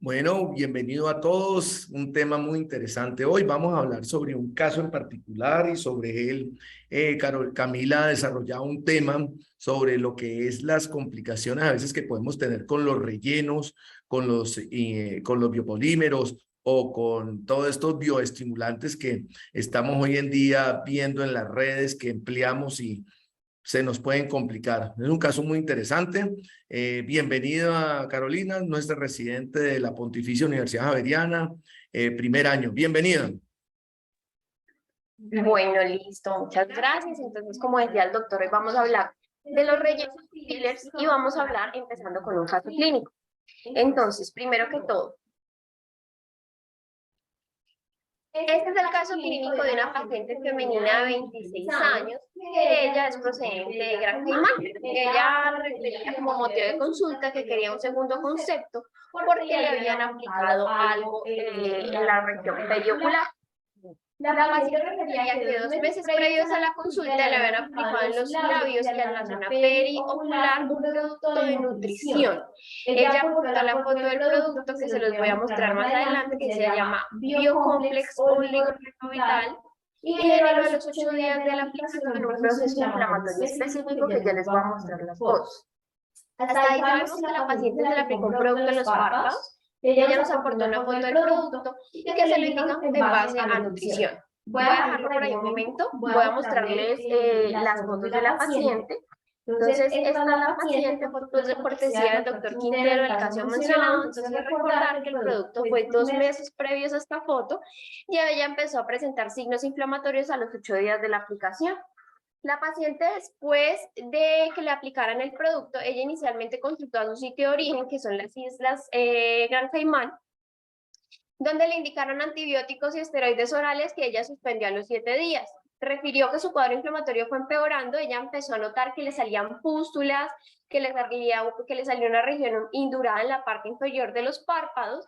Bueno, bienvenido a todos. Un tema muy interesante. Hoy vamos a hablar sobre un caso en particular y sobre él, Camila ha desarrollado un tema sobre lo que es las complicaciones a veces que podemos tener con los rellenos, con los biopolímeros o con todos estos bioestimulantes que estamos hoy en día viendo en las redes que empleamos y se nos pueden complicar. Es un caso muy interesante. Bienvenida, Carolina, nuestra residente de la Pontificia Universidad Javeriana, primer año. Bienvenida. Bueno, listo, muchas gracias. Entonces, como decía el doctor, hoy vamos a hablar de los rellenos fillers y vamos a hablar empezando con un caso clínico. Entonces, primero que todo, este es el caso clínico de una paciente femenina de 26 años, que ella es procedente de Gran Caimán. Ella refería como motivo de consulta que quería un segundo concepto porque le habían aplicado algo en la región periocular. La paciente refería que 2 meses previos a la consulta le habían aplicado en los labios y en la zona periocular un producto de nutrición. Ella aportó la foto del producto que se los voy a mostrar más adelante, que se llama Biocomplex Oligoretrovital, y generó a los 8 días de la aplicación un proceso inflamatorio específico que ya les voy a mostrar las fotos. Hasta ahí sabemos que la paciente se le aplicó un producto en los párpados. Ella nos aportó una foto del producto y que se lo indican en base a nutrición. Voy a dejarlo por ahí un momento, voy a mostrarles las fotos de la paciente. Entonces, esta es la paciente, fotos de cortesía del doctor Quintero, del caso mencionado. Entonces, recordar que el producto fue 2 meses previos a esta foto y ella empezó a presentar signos inflamatorios a los 8 días de la aplicación. La paciente, después de que le aplicaran el producto, ella inicialmente consultó a su sitio de origen, que son las islas Gran Caimán, donde le indicaron antibióticos y esteroides orales que ella suspendió a los 7 días. Refirió que su cuadro inflamatorio fue empeorando, ella empezó a notar que le salían pústulas, que le salía una región indurada en la parte inferior de los párpados.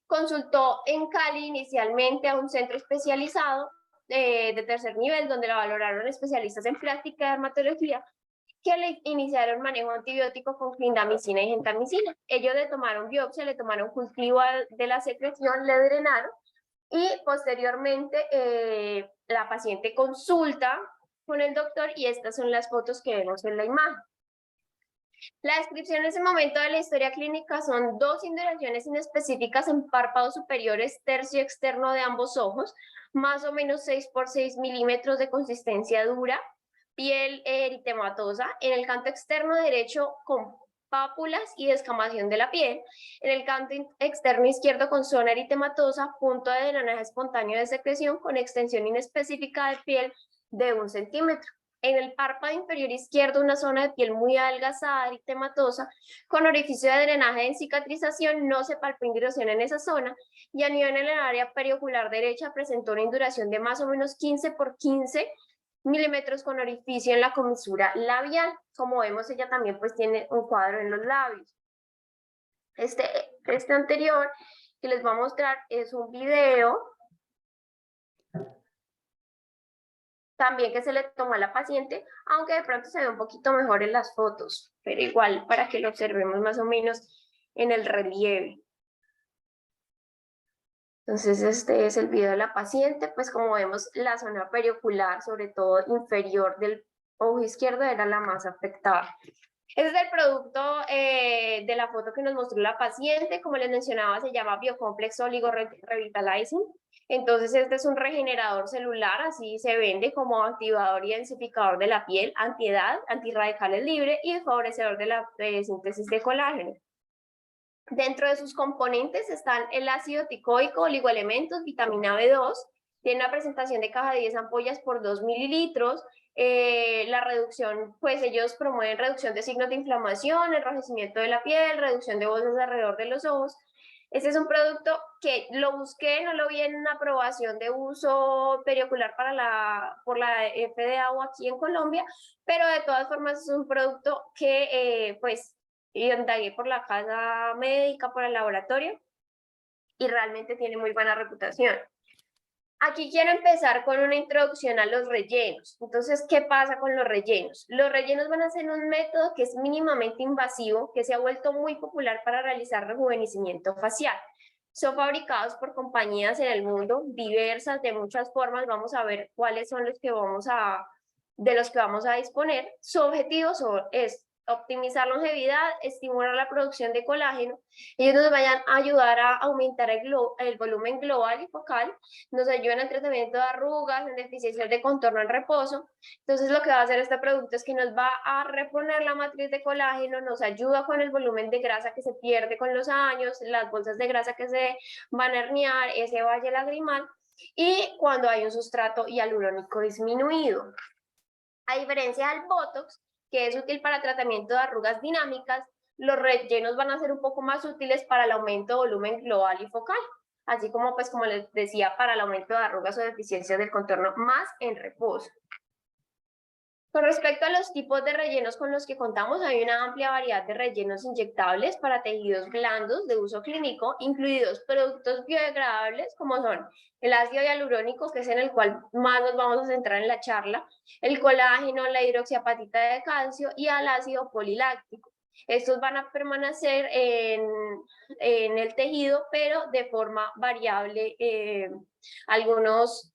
Consultó en Cali inicialmente a un centro especializado de tercer nivel, donde la valoraron especialistas en plástica y dermatología, que le iniciaron manejo antibiótico con clindamicina y gentamicina. Ellos le tomaron biopsia, le tomaron cultivo de la secreción, le drenaron y posteriormente la paciente consulta con el doctor y estas son las fotos que vemos en la imagen. La descripción en ese momento de la historia clínica son 2 induraciones inespecíficas en párpados superiores, tercio externo de ambos ojos, más o menos 6 por 6 milímetros de consistencia dura, piel eritematosa, en el canto externo derecho con pápulas y descamación de la piel, en el canto externo izquierdo con zona eritematosa, punto de drenaje espontáneo de secreción con extensión inespecífica de piel de 1 centímetro. En el párpado inferior izquierdo una zona de piel muy adelgazada, eritematosa, con orificio de drenaje en cicatrización, no se palpó induración en esa zona, y a nivel en el área periocular derecha presentó una induración de más o menos 15 por 15 milímetros con orificio en la comisura labial. Como vemos, ella también pues tiene un cuadro en los labios. Este anterior que les voy a mostrar es un video también que se le tomó a la paciente, aunque de pronto se ve un poquito mejor en las fotos, pero igual para que lo observemos más o menos en el relieve. Entonces este es el video de la paciente, pues como vemos la zona periocular, sobre todo inferior del ojo izquierdo, era la más afectada. Este es el producto de la foto que nos mostró la paciente. Como les mencionaba, se llama Biocomplex Oligorevitalizing. Entonces, este es un regenerador celular, así se vende como activador y densificador de la piel, antiedad, antirradicales libre y favorecedor de la síntesis de colágeno. Dentro de sus componentes están el ácido ticoico, oligoelementos, vitamina B2, tiene una presentación de caja de 10 ampollas por 2 mililitros. La reducción, pues ellos promueven reducción de signos de inflamación, enrojecimiento de la piel, reducción de bolsas alrededor de los ojos. Este es un producto que lo busqué, no lo vi en una aprobación de uso periocular por la FDA o aquí en Colombia, pero de todas formas es un producto que pues indagué por la casa médica, por el laboratorio, y realmente tiene muy buena reputación. Aquí quiero empezar con una introducción a los rellenos. Entonces, ¿qué pasa con los rellenos? Los rellenos van a ser un método que es mínimamente invasivo, que se ha vuelto muy popular para realizar rejuvenecimiento facial. Son fabricados por compañías en el mundo diversas, de muchas formas. Vamos a ver cuáles son de los que vamos a disponer. Su objetivo es optimizar longevidad, estimular la producción de colágeno. Ellos nos vayan a ayudar a aumentar el volumen global y focal, nos ayudan en el tratamiento de arrugas, en deficiencias de contorno en reposo. Entonces lo que va a hacer este producto es que nos va a reponer la matriz de colágeno, nos ayuda con el volumen de grasa que se pierde con los años, las bolsas de grasa que se van a herniar, ese valle lagrimal, y cuando hay un sustrato hialurónico disminuido. A diferencia del Botox, que es útil para tratamiento de arrugas dinámicas, los rellenos van a ser un poco más útiles para el aumento de volumen global y focal, así como, pues, como les decía, para el aumento de arrugas o deficiencias del contorno más en reposo. Con respecto a los tipos de rellenos con los que contamos, hay una amplia variedad de rellenos inyectables para tejidos blandos de uso clínico, incluidos productos biodegradables como son el ácido hialurónico, que es en el cual más nos vamos a centrar en la charla, el colágeno, la hidroxiapatita de calcio y el ácido poliláctico. Estos van a permanecer en el tejido, pero de forma variable, algunos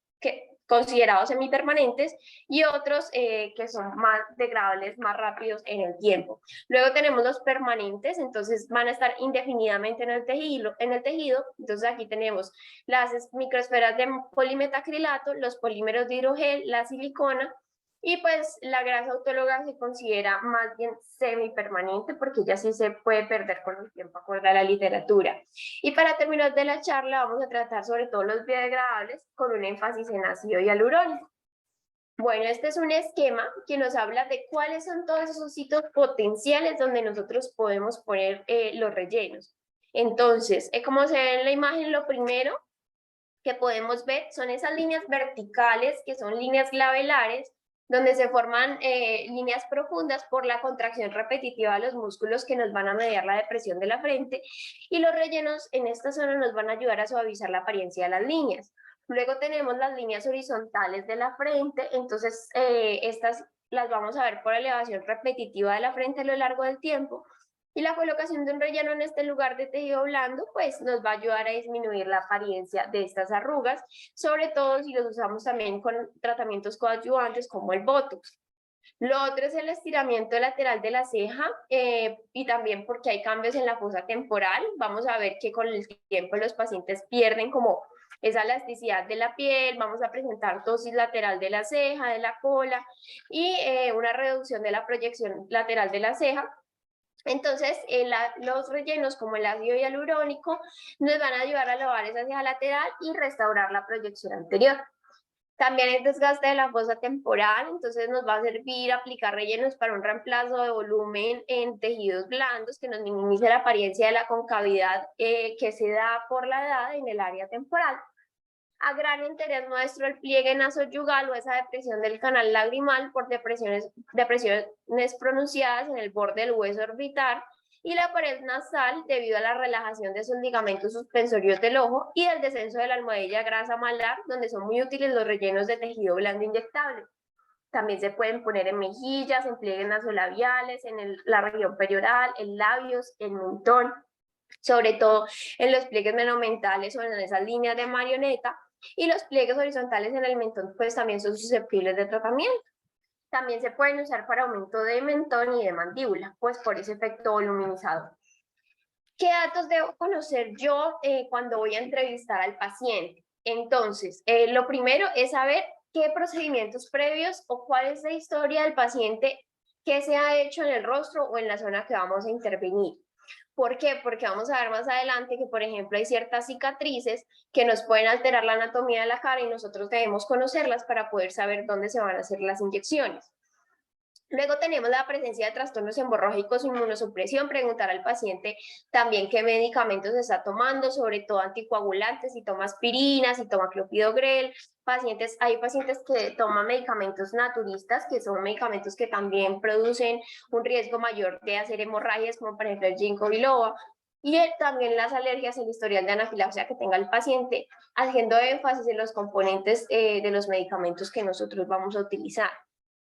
considerados semipermanentes y otros que son más degradables, más rápidos en el tiempo. Luego tenemos los permanentes, entonces van a estar indefinidamente en el tejido. Entonces aquí tenemos las microesferas de polimetacrilato, los polímeros de hidrogel, la silicona, y pues la grasa autóloga se considera más bien semipermanente porque ya sí se puede perder con el tiempo, acorde a la literatura. Y para terminar de la charla vamos a tratar sobre todo los biodegradables con un énfasis en ácido hialurónico. Bueno, este es un esquema que nos habla de cuáles son todos esos sitios potenciales donde nosotros podemos poner los rellenos. Entonces, como se ve en la imagen, lo primero que podemos ver son esas líneas verticales, que son líneas glabelares, donde se forman líneas profundas por la contracción repetitiva de los músculos que nos van a mediar la depresión de la frente, y los rellenos en esta zona nos van a ayudar a suavizar la apariencia de las líneas. Luego tenemos las líneas horizontales de la frente, entonces estas las vamos a ver por elevación repetitiva de la frente a lo largo del tiempo, y la colocación de un relleno en este lugar de tejido blando pues nos va a ayudar a disminuir la apariencia de estas arrugas, sobre todo si los usamos también con tratamientos coadyuvantes como el Botox. Lo otro es el estiramiento lateral de la ceja y también porque hay cambios en la fosa temporal. Vamos a ver que con el tiempo los pacientes pierden como esa elasticidad de la piel, vamos a presentar ptosis lateral de la ceja, de la cola y una reducción de la proyección lateral de la ceja. Entonces, los rellenos como el ácido hialurónico nos van a ayudar a elevar esa ceja lateral y restaurar la proyección anterior. También el desgaste de la fosa temporal, entonces nos va a servir aplicar rellenos para un reemplazo de volumen en tejidos blandos que nos minimice la apariencia de la concavidad que se da por la edad en el área temporal. A gran interés nuestro el pliegue nasoyugal o esa depresión del canal lagrimal por depresiones pronunciadas en el borde del hueso orbital, y la pared nasal debido a la relajación de sus ligamentos suspensorios del ojo y el descenso de la almohadilla grasa malar, donde son muy útiles los rellenos de tejido blando inyectable. También se pueden poner en mejillas, en pliegues nasolabiales, en la región perioral, en labios, en mentón, sobre todo en los pliegues menomentales o en esas líneas de marioneta, y los pliegues horizontales en el mentón pues también son susceptibles de tratamiento. También se pueden usar para aumento de mentón y de mandíbula, pues por ese efecto voluminizador. ¿Qué datos debo conocer yo cuando voy a entrevistar al paciente? Entonces, lo primero es saber qué procedimientos previos o cuál es la historia del paciente que se ha hecho en el rostro o en la zona que vamos a intervenir. ¿Por qué? Porque vamos a ver más adelante que, por ejemplo, hay ciertas cicatrices que nos pueden alterar la anatomía de la cara y nosotros debemos conocerlas para poder saber dónde se van a hacer las inyecciones. Luego tenemos la presencia de trastornos hemorrágicos, inmunosupresión, preguntar al paciente también qué medicamentos está tomando, sobre todo anticoagulantes, si toma aspirina, si toma clopidogrel. Hay pacientes que toman medicamentos naturistas, que son medicamentos que también producen un riesgo mayor de hacer hemorragias, como por ejemplo el ginkgo biloba. y también las alergias, el historial de anafilaxia que tenga el paciente, haciendo énfasis en los componentes de los medicamentos que nosotros vamos a utilizar.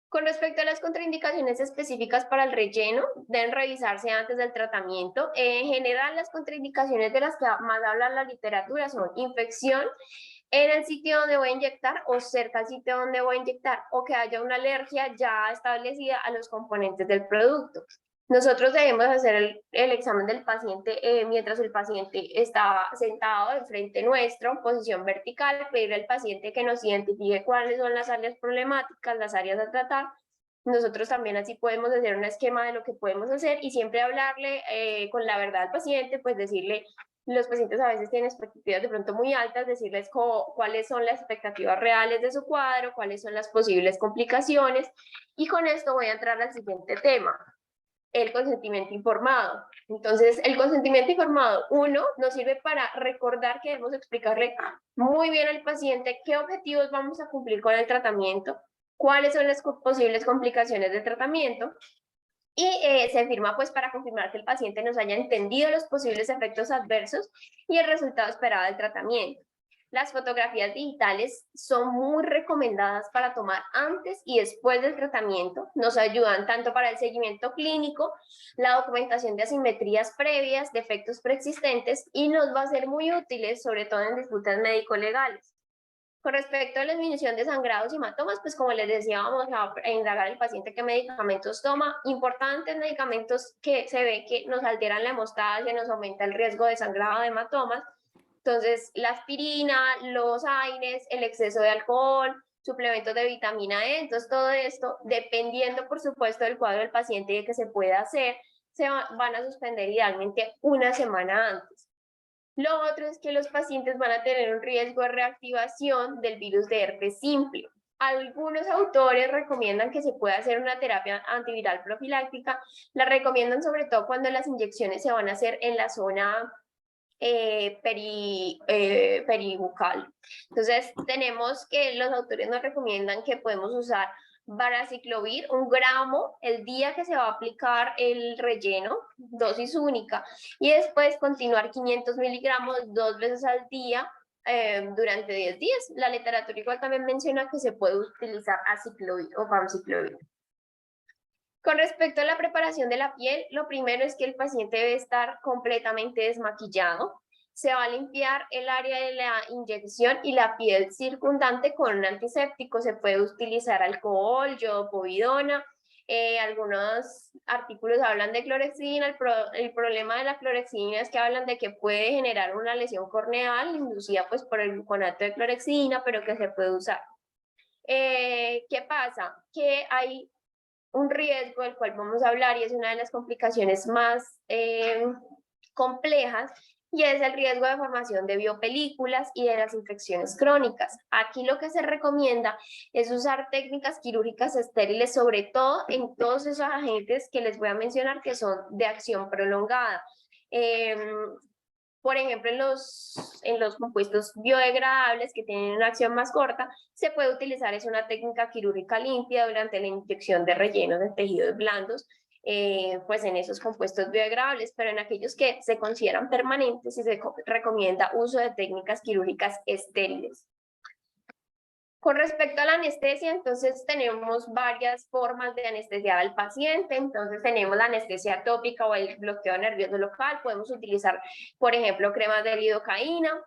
Con respecto a las contraindicaciones específicas para el relleno, deben revisarse antes del tratamiento. En general, las contraindicaciones de las que más habla la literatura son infección en el sitio donde voy a inyectar o cerca al sitio donde voy a inyectar, o que haya una alergia ya establecida a los componentes del producto. Nosotros debemos hacer el examen del paciente mientras el paciente está sentado enfrente nuestro, en posición vertical, pedirle al paciente que nos identifique cuáles son las áreas problemáticas, las áreas a tratar. Nosotros también así podemos hacer un esquema de lo que podemos hacer y siempre hablarle con la verdad al paciente, pues decirle, los pacientes a veces tienen expectativas de pronto muy altas, decirles cuáles son las expectativas reales de su cuadro, cuáles son las posibles complicaciones, y con esto voy a entrar al siguiente tema, el consentimiento informado. Entonces, el consentimiento informado, uno, nos sirve para recordar que debemos explicarle muy bien al paciente qué objetivos vamos a cumplir con el tratamiento, cuáles son las posibles complicaciones del tratamiento, y se firma pues para confirmar que el paciente nos haya entendido los posibles efectos adversos y el resultado esperado del tratamiento. Las fotografías digitales son muy recomendadas para tomar antes y después del tratamiento. Nos ayudan tanto para el seguimiento clínico, la documentación de asimetrías previas, de efectos preexistentes, y nos va a ser muy útiles, sobre todo en disputas médico-legales. Con respecto a la disminución de sangrados y hematomas, pues como les decía, vamos a indagar al paciente qué medicamentos toma. Importantes medicamentos que se ve que nos alteran la hemostasia, nos aumenta el riesgo de sangrado, de hematomas. Entonces, la aspirina, los AINES, el exceso de alcohol, suplementos de vitamina E. Entonces, todo esto, dependiendo, por supuesto, del cuadro del paciente y de que se pueda hacer, se van a suspender idealmente una semana antes. Lo otro es que los pacientes van a tener un riesgo de reactivación del virus de herpes simple. Algunos autores recomiendan que se pueda hacer una terapia antiviral profiláctica. La recomiendan sobre todo cuando las inyecciones se van a hacer en la zona peribucal. Entonces, tenemos que los autores nos recomiendan que podemos usar varaciclovir, 1 gramo el día que se va a aplicar el relleno, dosis única, y después continuar 500 miligramos 2 veces al día durante 10 días. La literatura igual también menciona que se puede utilizar aciclovir o famciclovir. Con respecto a la preparación de la piel, lo primero es que el paciente debe estar completamente desmaquillado. Se va a limpiar el área de la inyección y la piel circundante con un antiséptico. Se puede utilizar alcohol, yodopovidona. Algunos artículos hablan de clorexidina. El problema de la clorexidina es que hablan de que puede generar una lesión corneal inducida pues, por el gluconato de clorexidina, pero que se puede usar. ¿Qué pasa? Que hay un riesgo del cual vamos a hablar y es una de las complicaciones más complejas, y es el riesgo de formación de biopelículas y de las infecciones crónicas. Aquí lo que se recomienda es usar técnicas quirúrgicas estériles, sobre todo en todos esos agentes que les voy a mencionar que son de acción prolongada. Por ejemplo, en los compuestos biodegradables que tienen una acción más corta, se puede utilizar una técnica quirúrgica limpia durante la inyección de rellenos de tejidos blandos, pues en esos compuestos biodegradables, pero en aquellos que se consideran permanentes, se recomienda uso de técnicas quirúrgicas estériles. Con respecto a la anestesia, entonces tenemos varias formas de anestesiar al paciente. Entonces tenemos la anestesia tópica o el bloqueo nervioso local. Podemos utilizar, por ejemplo, cremas de lidocaína.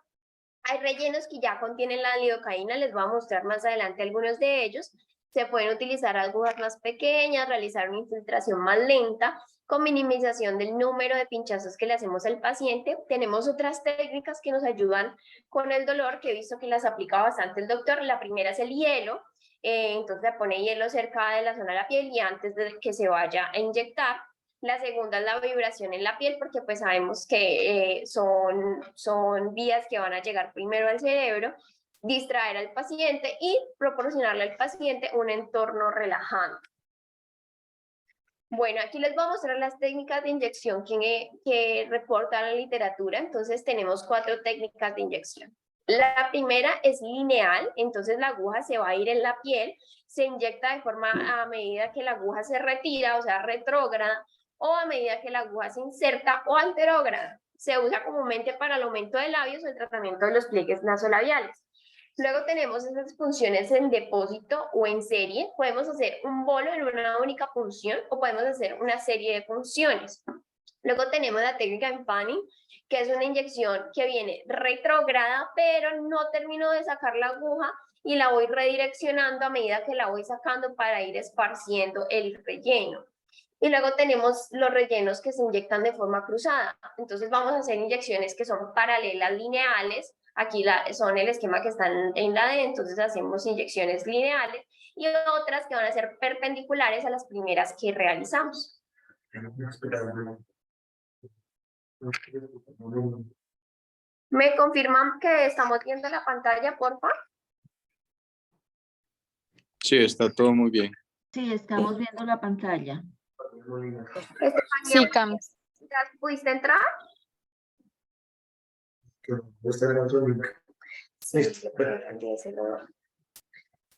Hay rellenos que ya contienen la lidocaína, les voy a mostrar más adelante algunos de ellos. Se pueden utilizar agujas más pequeñas, realizar una infiltración más lenta, con minimización del número de pinchazos que le hacemos al paciente. Tenemos otras técnicas que nos ayudan con el dolor, que he visto que las aplica bastante el doctor. La primera es el hielo, entonces le pone hielo cerca de la zona de la piel y antes de que se vaya a inyectar. La segunda es la vibración en la piel, porque pues sabemos que son vías que van a llegar primero al cerebro, distraer al paciente y proporcionarle al paciente un entorno relajante. Bueno, aquí les voy a mostrar las técnicas de inyección que reporta la literatura. Entonces tenemos 4 técnicas de inyección. La primera es lineal, entonces la aguja se va a ir en la piel, se inyecta de forma a medida que la aguja se retira, o sea, retrógrada, o a medida que la aguja se inserta o anterógrada. Se usa comúnmente para el aumento de labios o el tratamiento de los pliegues nasolabiales. Luego tenemos esas funciones en depósito o en serie. Podemos hacer un bolo en una única punción o podemos hacer una serie de funciones. Luego tenemos la técnica en fanning, que es una inyección que viene retrógrada, pero no termino de sacar la aguja y la voy redireccionando a medida que la voy sacando para ir esparciendo el relleno. Y luego tenemos los rellenos que se inyectan de forma cruzada. Entonces vamos a hacer inyecciones que son paralelas lineales. Aquí son el esquema que están en la D, entonces hacemos inyecciones lineales y otras que van a ser perpendiculares a las primeras que realizamos. ¿Me confirman que estamos viendo la pantalla, por favor? Sí, está todo muy bien. Sí, estamos viendo la pantalla. Sí, Cam. ¿Ya pudiste entrar?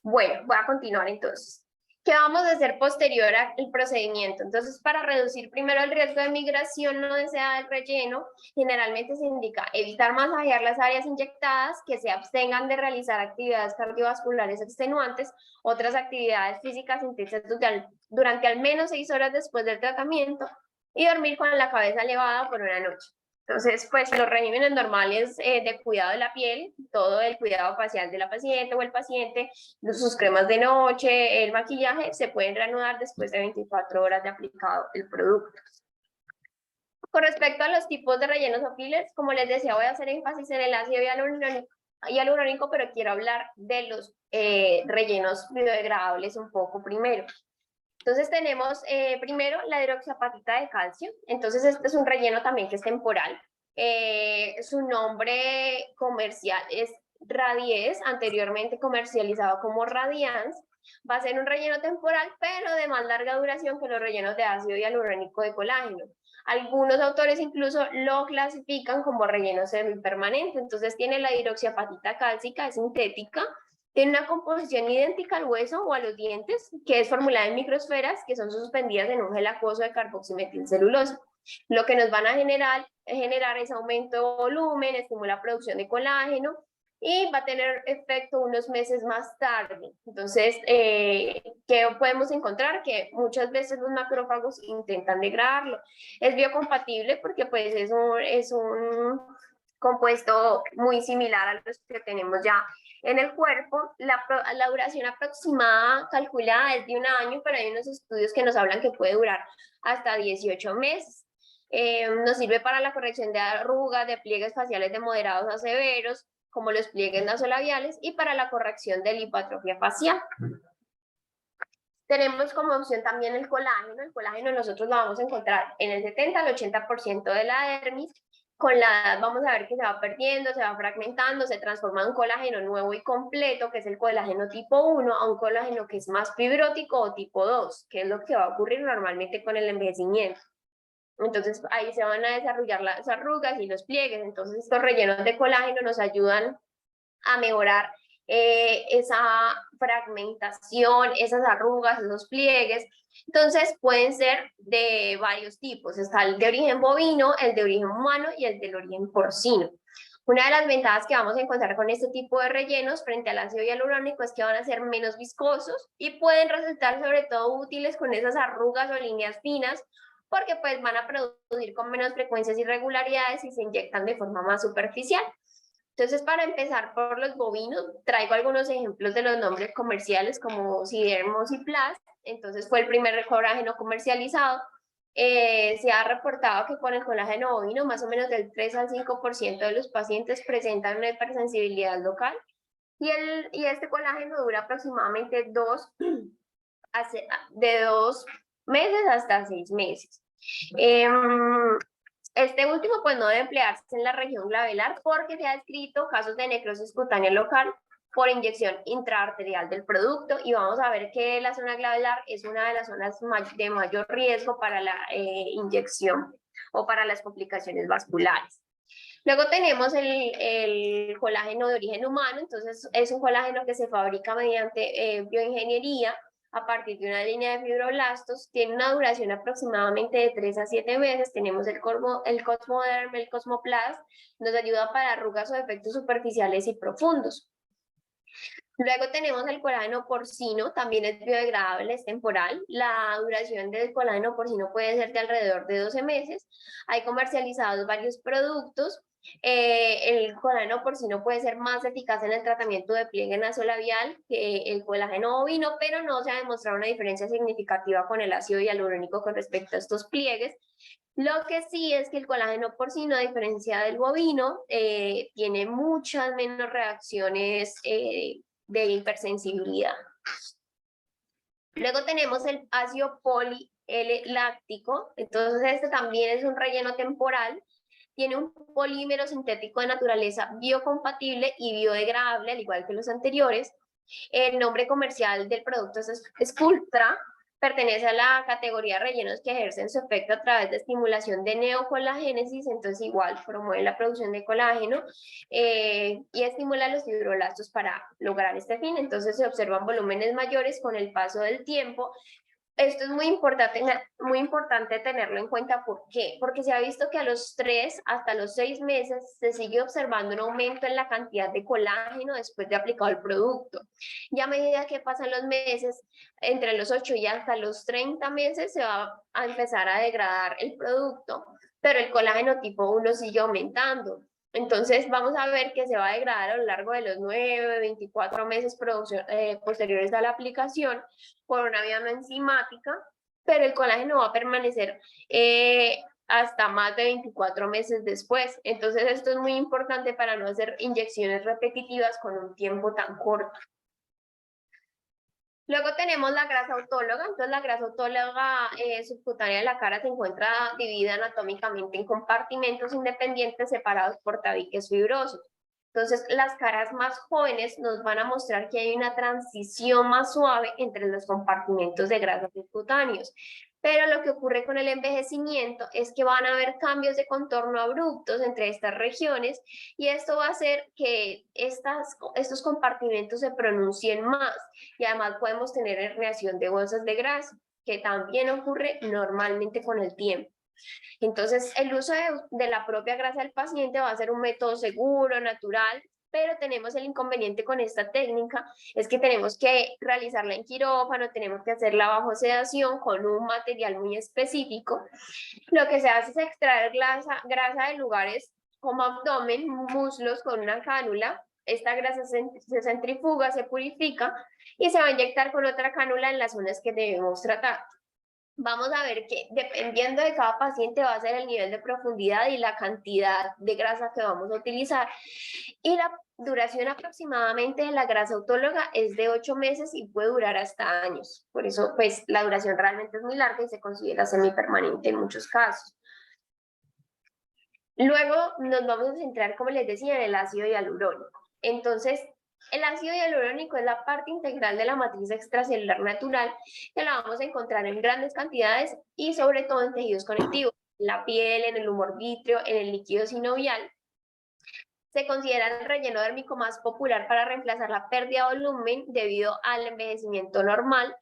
Bueno, voy a continuar entonces. ¿Qué vamos a hacer posterior al procedimiento? Entonces, para reducir primero el riesgo de migración no deseada del relleno, generalmente se indica evitar masajear las áreas inyectadas, que se abstengan de realizar actividades cardiovasculares extenuantes, otras actividades físicas intensas durante al menos 6 horas después del tratamiento y dormir con la cabeza elevada por una noche. Entonces, pues los regímenes normales de cuidado de la piel, todo el cuidado facial de la paciente o el paciente, sus cremas de noche, el maquillaje, se pueden reanudar después de 24 horas de aplicado el producto. Con respecto a los tipos de rellenos o fillers, como les decía, voy a hacer énfasis en el ácido hialurónico, pero quiero hablar de los rellenos biodegradables un poco primero. Entonces tenemos primero la hidroxiapatita de calcio. Entonces este es un relleno también que es temporal. Su nombre comercial es Radies, anteriormente comercializado como Radiance. Va a ser un relleno temporal, pero de más larga duración que los rellenos de ácido hialurónico de colágeno. Algunos autores incluso lo clasifican como relleno semipermanente. Entonces tiene la hidroxiapatita cálcica, es sintética, tiene una composición idéntica al hueso o a los dientes, que es formulada en microesferas que son suspendidas en un gel acuoso de carboximetilcelulosa. Lo que nos van a generar es aumento de volumen, estimula la producción de colágeno y va a tener efecto unos meses más tarde. Entonces, ¿qué podemos encontrar? Que muchas veces los macrófagos intentan degradarlo. Es biocompatible porque pues es un compuesto muy similar a los que tenemos ya en el cuerpo. La duración aproximada calculada es de 1 año, pero hay unos estudios que nos hablan que puede durar hasta 18 meses. Nos sirve para la corrección de arrugas, de pliegues faciales de moderados a severos, como los pliegues nasolabiales, y para la corrección de lipoatrofia facial. Tenemos como opción también el colágeno. El colágeno nosotros lo vamos a encontrar en el 70 al 80% de la dermis. Con la edad vamos a ver que se va perdiendo, se va fragmentando, se transforma en un colágeno nuevo y completo, que es el colágeno tipo 1, a un colágeno que es más fibrótico o tipo 2, que es lo que va a ocurrir normalmente con el envejecimiento. Entonces ahí se van a desarrollar las arrugas y los pliegues. Entonces estos rellenos de colágeno nos ayudan a mejorar esa fragmentación, esas arrugas, esos pliegues. Entonces pueden ser de varios tipos. Está el de origen bovino, el de origen humano y el del origen porcino. Una de las ventajas que vamos a encontrar con este tipo de rellenos frente al ácido hialurónico es que van a ser menos viscosos y pueden resultar sobre todo útiles con esas arrugas o líneas finas, porque pues van a producir con menos frecuencias y irregularidades y se inyectan de forma más superficial. Entonces, para empezar por los bovinos, traigo algunos ejemplos de los nombres comerciales como Sidermos y Plast. Entonces, fue el primer colágeno comercializado. Se ha reportado que con el colágeno bovino, más o menos del 3 al 5% de los pacientes presentan una hipersensibilidad local. Y este colágeno dura aproximadamente de 2 meses hasta 6 meses. Este último pues no debe emplearse en la región glabelar porque se ha descrito casos de necrosis cutánea local por inyección intraarterial del producto, y vamos a ver que la zona glabelar es una de las zonas de mayor riesgo para la inyección o para las complicaciones vasculares. Luego tenemos el colágeno de origen humano. Entonces es un colágeno que se fabrica mediante bioingeniería. a partir de una línea de fibroblastos, tiene una duración aproximadamente de 3 a 7 meses. Tenemos el Cosmoderm, el Cosmoplast, nos ayuda para arrugas o defectos superficiales y profundos. Luego tenemos el colágeno porcino, también es biodegradable, es temporal. La duración del colágeno porcino puede ser de alrededor de 12 meses. Hay comercializados varios productos. El colágeno porcino puede ser más eficaz en el tratamiento de pliegue nasolabial que el colágeno bovino, pero no se ha demostrado una diferencia significativa con el ácido hialurónico con respecto a estos pliegues. Lo que sí es que el colágeno porcino, a diferencia del bovino, tiene muchas menos reacciones de hipersensibilidad. Luego tenemos el ácido poli-L-láctico. Entonces este también es un relleno temporal. Tiene un polímero sintético de naturaleza biocompatible y biodegradable, al igual que los anteriores. El nombre comercial del producto es Sculptra. Pertenece a la categoría de rellenos que ejercen su efecto a través de estimulación de neocolagénesis, entonces igual promueve la producción de colágeno y estimula los fibroblastos para lograr este fin. Entonces se observan volúmenes mayores con el paso del tiempo. Esto es muy importante tenerlo en cuenta. ¿Por qué? Porque se ha visto que a los 3 hasta los 6 meses se sigue observando un aumento en la cantidad de colágeno después de aplicado el producto. Y a medida que pasan los meses, entre los 8 y hasta los 30 meses, se va a empezar a degradar el producto, pero el colágeno tipo 1 sigue aumentando. Entonces vamos a ver que se va a degradar a lo largo de los 9, 24 meses posteriores a la aplicación por una vía no enzimática, pero el colágeno va a permanecer hasta más de 24 meses después. Entonces esto es muy importante para no hacer inyecciones repetitivas con un tiempo tan corto. Luego tenemos la grasa autóloga. Entonces la grasa autóloga subcutánea de la cara se encuentra dividida anatómicamente en compartimentos independientes separados por tabiques fibrosos. Entonces las caras más jóvenes nos van a mostrar que hay una transición más suave entre los compartimentos de grasa subcutáneos. Pero lo que ocurre con el envejecimiento es que van a haber cambios de contorno abruptos entre estas regiones y esto va a hacer que estos compartimentos se pronuncien más y además podemos tener herniación de bolsas de grasa, que también ocurre normalmente con el tiempo. Entonces, el uso de la propia grasa del paciente va a ser un método seguro, natural, pero tenemos el inconveniente con esta técnica, es que tenemos que realizarla en quirófano, tenemos que hacerla bajo sedación con un material muy específico. Lo que se hace es extraer grasa de lugares como abdomen, muslos con una cánula. Esta grasa se centrifuga, se purifica y se va a inyectar con otra cánula en las zonas que debemos tratar. Vamos a ver que dependiendo de cada paciente va a ser el nivel de profundidad y la cantidad de grasa que vamos a utilizar. Y la duración aproximadamente de la grasa autóloga es de 8 meses y puede durar hasta años. Por eso, pues, la duración realmente es muy larga y se considera semipermanente en muchos casos. Luego nos vamos a centrar, como les decía, en el ácido hialurónico. Entonces, el ácido hialurónico es la parte integral de la matriz extracelular natural que la vamos a encontrar en grandes cantidades y sobre todo en tejidos conectivos, en la piel, en el humor vítreo, en el líquido sinovial. Se considera el relleno dérmico más popular para reemplazar la pérdida de volumen debido al envejecimiento normal,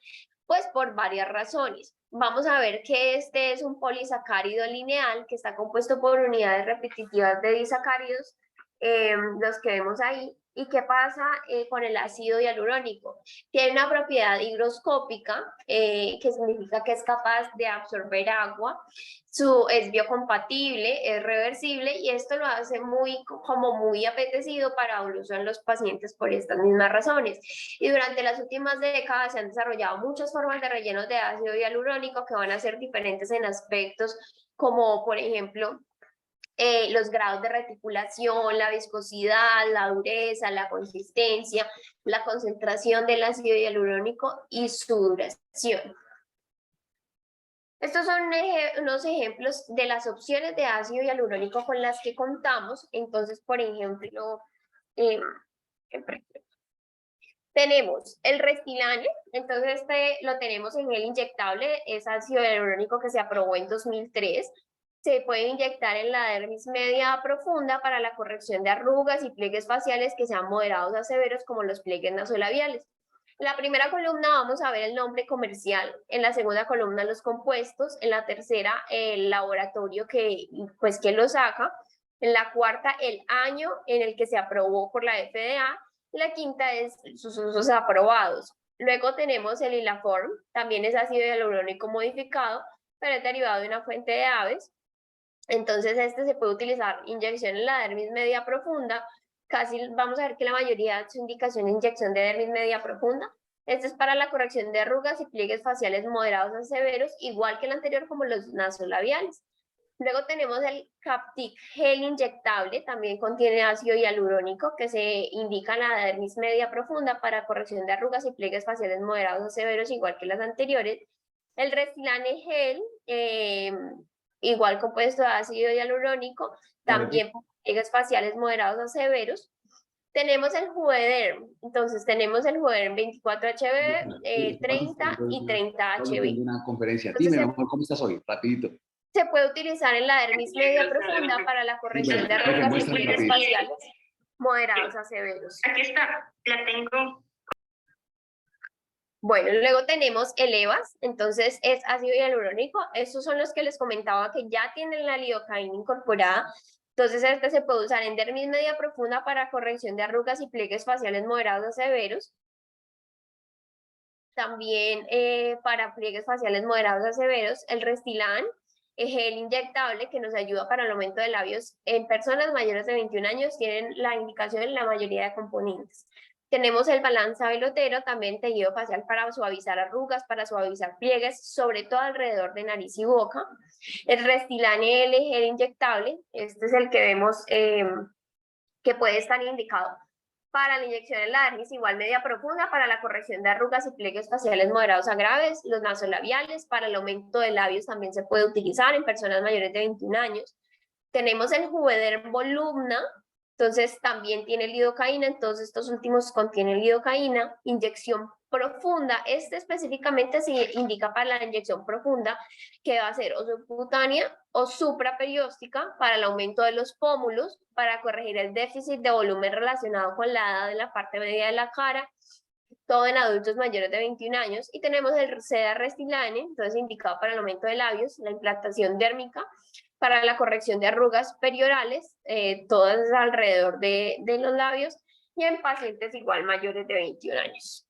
pues por varias razones. Vamos a ver que este es un polisacárido lineal que está compuesto por unidades repetitivas de disacáridos, los que vemos ahí. ¿Y qué pasa con el ácido hialurónico? Tiene una propiedad higroscópica, que significa que es capaz de absorber agua, es biocompatible, es reversible y esto lo hace muy apetecido para el uso en los pacientes por estas mismas razones. Y durante las últimas décadas se han desarrollado muchas formas de rellenos de ácido hialurónico que van a ser diferentes en aspectos como, por ejemplo, los grados de reticulación, la viscosidad, la dureza, la consistencia, la concentración del ácido hialurónico y su duración. Estos son unos ejemplos de las opciones de ácido hialurónico con las que contamos. Entonces, por ejemplo, tenemos el Restylane. Entonces este lo tenemos en gel inyectable, es ácido hialurónico que se aprobó en 2003. Se puede inyectar en la dermis media profunda para la corrección de arrugas y pliegues faciales que sean moderados a severos como los pliegues nasolabiales. En la primera columna vamos a ver el nombre comercial, en la segunda columna los compuestos, en la tercera el laboratorio que lo saca, en la cuarta el año en el que se aprobó por la FDA, y la quinta es sus usos aprobados. Luego tenemos el Ilaform, también es ácido hialurónico modificado, pero es derivado de una fuente de aves. Entonces este se puede utilizar inyección en la dermis media profunda. Casi vamos a ver que la mayoría de su indicación es inyección de dermis media profunda. Este es para la corrección de arrugas y pliegues faciales moderados a severos, igual que el anterior, como los nasolabiales. Luego tenemos el Captic Gel inyectable, también contiene ácido hialurónico que se indica en la dermis media profunda para corrección de arrugas y pliegues faciales moderados a severos, igual que las anteriores. El Restylane Gel, igual compuesto de ácido hialurónico, también para pliegues faciales moderados a severos. Tenemos el Juvederm, entonces tenemos el Juvederm 24HB, 30 y 30HB. Una conferencia. Entonces, Dime, mejor, ¿cómo estás hoy? Rapidito. Se puede utilizar en la dermis media profunda para la corrección de arrugas y pliegues faciales moderados a severos. Aquí está, la tengo. Bueno, luego tenemos el EVAS, entonces es ácido hialurónico. Estos son los que les comentaba que ya tienen la lidocaína incorporada. Entonces este se puede usar en dermis media profunda para corrección de arrugas y pliegues faciales moderados a severos. También para pliegues faciales moderados a severos, el Restylane, gel inyectable que nos ayuda para el aumento de labios en personas mayores de 21 años, tienen la indicación en la mayoría de componentes. Tenemos el Balanza Velotero, también tejido facial para suavizar arrugas, para suavizar pliegues, sobre todo alrededor de nariz y boca. El Restylane L gel inyectable, este es el que vemos que puede estar indicado para la inyección en la dermis igual media profunda, para la corrección de arrugas y pliegues faciales moderados a graves, los nasolabiales, para el aumento de labios también se puede utilizar en personas mayores de 21 años. Tenemos el Juvederm Volumna, entonces también tiene lidocaína, entonces estos últimos contienen lidocaína, inyección profunda, este específicamente se indica para la inyección profunda, que va a ser o subcutánea o supraperióstica para el aumento de los pómulos, para corregir el déficit de volumen relacionado con la edad de la parte media de la cara, todo en adultos mayores de 21 años. Y tenemos el Seda Restylane, entonces indicado para el aumento de labios, la implantación dérmica, para la corrección de arrugas periorales, todas alrededor de los labios, y en pacientes igual mayores de 21 años.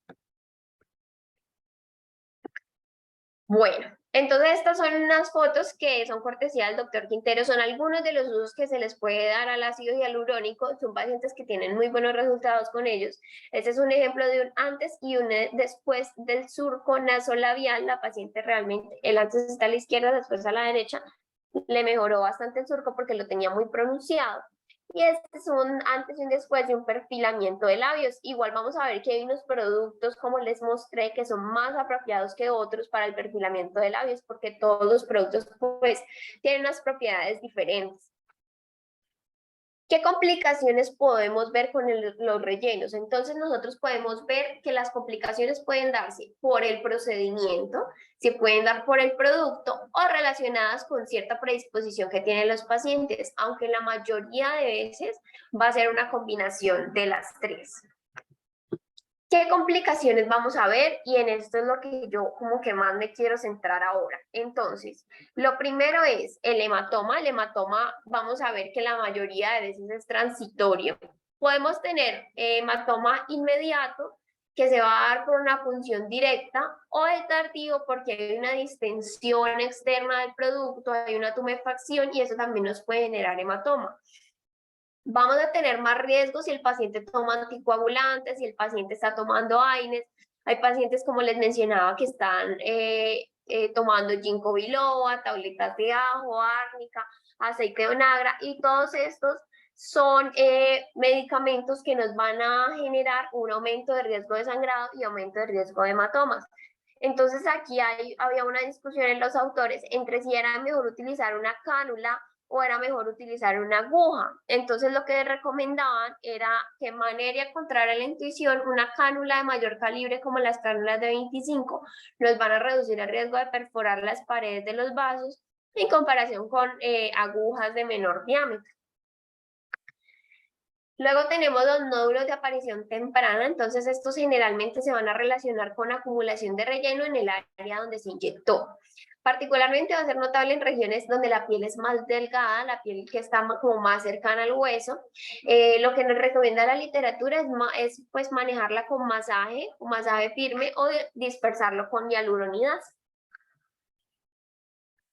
Bueno, entonces estas son unas fotos que son cortesía del doctor Quintero, son algunos de los usos que se les puede dar al ácido hialurónico, son pacientes que tienen muy buenos resultados con ellos. Este es un ejemplo de un antes y un después del surco nasolabial. La paciente realmente, el antes está a la izquierda, después a la derecha, le mejoró bastante el surco porque lo tenía muy pronunciado. Y este es un antes y un después de un perfilamiento de labios. Igual vamos a ver que hay unos productos, como les mostré, que son más apropiados que otros para el perfilamiento de labios, porque todos los productos pues tienen unas propiedades diferentes. ¿Qué complicaciones podemos ver con los rellenos? Entonces nosotros podemos ver que las complicaciones pueden darse por el procedimiento, se pueden dar por el producto o relacionadas con cierta predisposición que tienen los pacientes, aunque la mayoría de veces va a ser una combinación de las tres. ¿Qué complicaciones vamos a ver? Y en esto es lo que yo como que más me quiero centrar ahora. Entonces, lo primero es el hematoma. El hematoma vamos a ver que la mayoría de veces es transitorio. Podemos tener hematoma inmediato, que se va a dar por una punción directa, o el tardío porque hay una distensión externa del producto, hay una tumefacción y eso también nos puede generar hematoma. Vamos a tener más riesgo si el paciente toma anticoagulantes, si el paciente está tomando AINES. Hay pacientes, como les mencionaba, que están tomando ginkgo biloba, tabletas de ajo, árnica, aceite de onagra, y todos estos son medicamentos que nos van a generar un aumento de riesgo de sangrado y aumento de riesgo de hematomas. Entonces aquí había una discusión en los autores entre si era mejor utilizar una cánula o era mejor utilizar una aguja. Entonces lo que recomendaban era que de manera contraria a la intuición, una cánula de mayor calibre como las cánulas de 25 nos van a reducir el riesgo de perforar las paredes de los vasos en comparación con agujas de menor diámetro. Luego tenemos los nódulos de aparición temprana, entonces estos generalmente se van a relacionar con acumulación de relleno en el área donde se inyectó. Particularmente va a ser notable en regiones donde la piel es más delgada, la piel que está como más cercana al hueso. Lo que nos recomienda la literatura es pues manejarla con masaje firme o dispersarlo con hialuronidasa.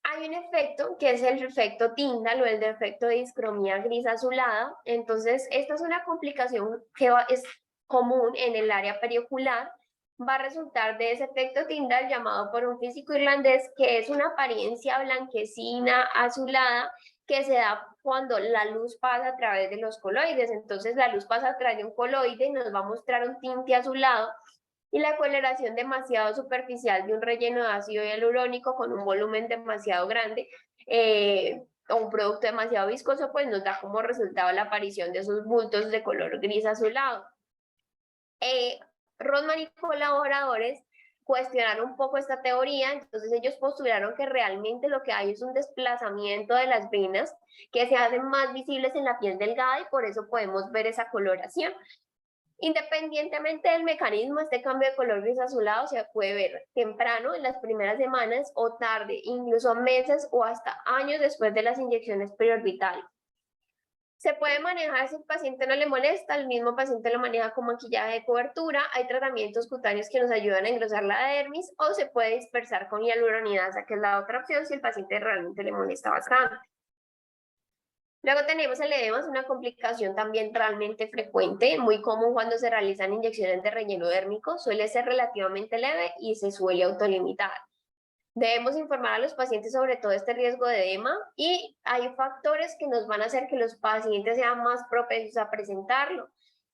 Hay un efecto que es el efecto Tyndall o el de efecto de discromía gris azulada. Entonces, esta es una complicación que es común en el área periocular. Va a resultar de ese efecto Tyndall llamado por un físico irlandés, que es una apariencia blanquecina azulada que se da cuando la luz pasa a través de los coloides. Entonces, la luz pasa a través de un coloide y nos va a mostrar un tinte azulado. Y la coloración demasiado superficial de un relleno de ácido hialurónico con un volumen demasiado grande o un producto demasiado viscoso, pues nos da como resultado la aparición de esos bultos de color gris azulado. Rodman y colaboradores cuestionaron un poco esta teoría, entonces ellos postularon que realmente lo que hay es un desplazamiento de las venas que se hacen más visibles en la piel delgada y por eso podemos ver esa coloración. Independientemente del mecanismo, este cambio de color gris azulado se puede ver temprano en las primeras semanas o tarde, incluso meses o hasta años después de las inyecciones periorbitales. Se puede manejar si el paciente no le molesta, el mismo paciente lo maneja con maquillaje de cobertura, hay tratamientos cutáneos que nos ayudan a engrosar la dermis o se puede dispersar con hialuronidasa, que es la otra opción si el paciente realmente le molesta bastante. Luego tenemos el edema, es una complicación también realmente frecuente, muy común cuando se realizan inyecciones de relleno dérmico, suele ser relativamente leve y se suele autolimitar. Debemos informar a los pacientes sobre todo este riesgo de edema y hay factores que nos van a hacer que los pacientes sean más propensos a presentarlo.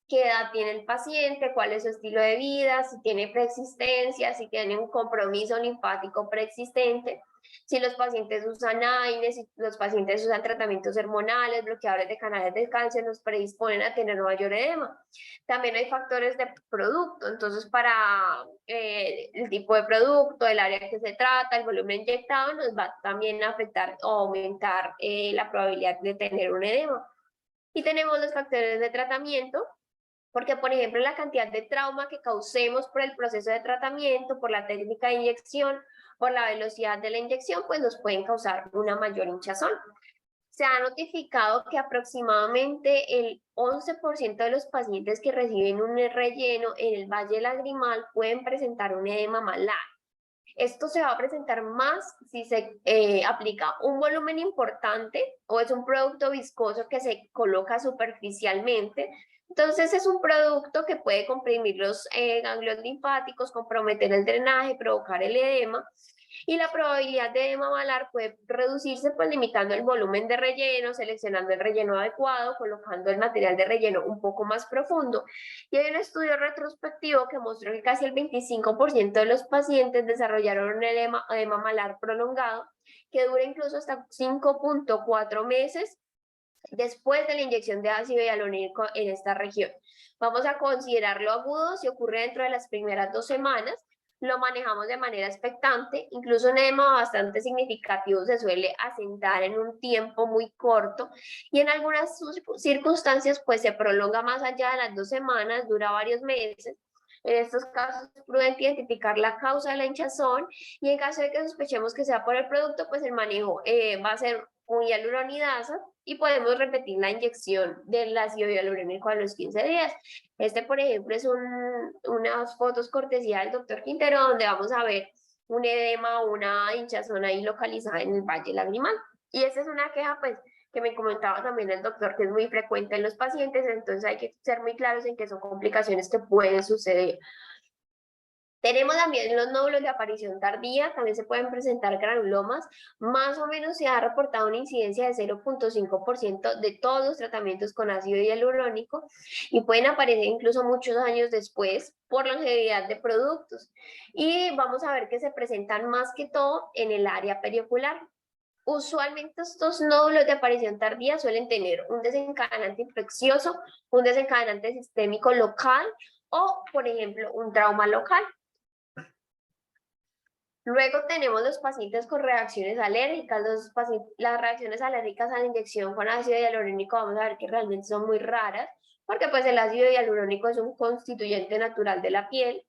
¿Qué edad tiene el paciente? ¿Cuál es su estilo de vida? Si tiene preexistencia, si tiene un compromiso linfático preexistente. Si los pacientes usan AINES, si los pacientes usan tratamientos hormonales, bloqueadores de canales de cálcio, nos predisponen a tener mayor edema. También hay factores de producto, entonces para el tipo de producto, el área que se trata, el volumen inyectado, nos va también a afectar o aumentar la probabilidad de tener un edema. Y tenemos los factores de tratamiento, porque, por ejemplo, la cantidad de trauma que causemos por el proceso de tratamiento, por la técnica de inyección, por la velocidad de la inyección, pues nos pueden causar una mayor hinchazón. Se ha notificado que aproximadamente el 11% de los pacientes que reciben un relleno en el valle lagrimal pueden presentar un edema malar. Esto se va a presentar más si se aplica un volumen importante o es un producto viscoso que se coloca superficialmente. Entonces es un producto que puede comprimir los ganglios linfáticos, comprometer el drenaje, provocar el edema. Y la probabilidad de edema malar puede reducirse pues limitando el volumen de relleno, seleccionando el relleno adecuado, colocando el material de relleno un poco más profundo. Y hay un estudio retrospectivo que mostró que casi el 25% de los pacientes desarrollaron un edema malar prolongado que dura incluso hasta 5.4 meses después de la inyección de ácido hialurónico en esta región. Vamos a considerarlo agudo si ocurre dentro de las primeras 2 semanas. Lo manejamos de manera expectante, incluso un edema bastante significativo se suele asentar en un tiempo muy corto y en algunas circunstancias pues se prolonga más allá de las 2 semanas, dura varios meses. En estos casos es prudente identificar la causa de la hinchazón y en caso de que sospechemos que sea por el producto, pues el manejo va a ser con hialuronidasa y podemos repetir la inyección del ácido hialurónico a los 15 días. Este, por ejemplo, es unas fotos cortesía del doctor Quintero donde vamos a ver un edema o una hinchazón ahí localizada en el valle lagrimal. Y esta es una queja, pues, que me comentaba también el doctor, que es muy frecuente en los pacientes, entonces hay que ser muy claros en que son complicaciones que pueden suceder. Tenemos también los nódulos de aparición tardía, también se pueden presentar granulomas, más o menos se ha reportado una incidencia de 0.5% de todos los tratamientos con ácido hialurónico y pueden aparecer incluso muchos años después por longevidad de productos. Y vamos a ver que se presentan más que todo en el área periocular. Usualmente estos nódulos de aparición tardía suelen tener un desencadenante infeccioso, un desencadenante sistémico local o, por ejemplo, un trauma local. Luego tenemos los pacientes con reacciones alérgicas. Las reacciones alérgicas a la inyección con ácido hialurónico vamos a ver que realmente son muy raras, porque pues el ácido hialurónico es un constituyente natural de la piel.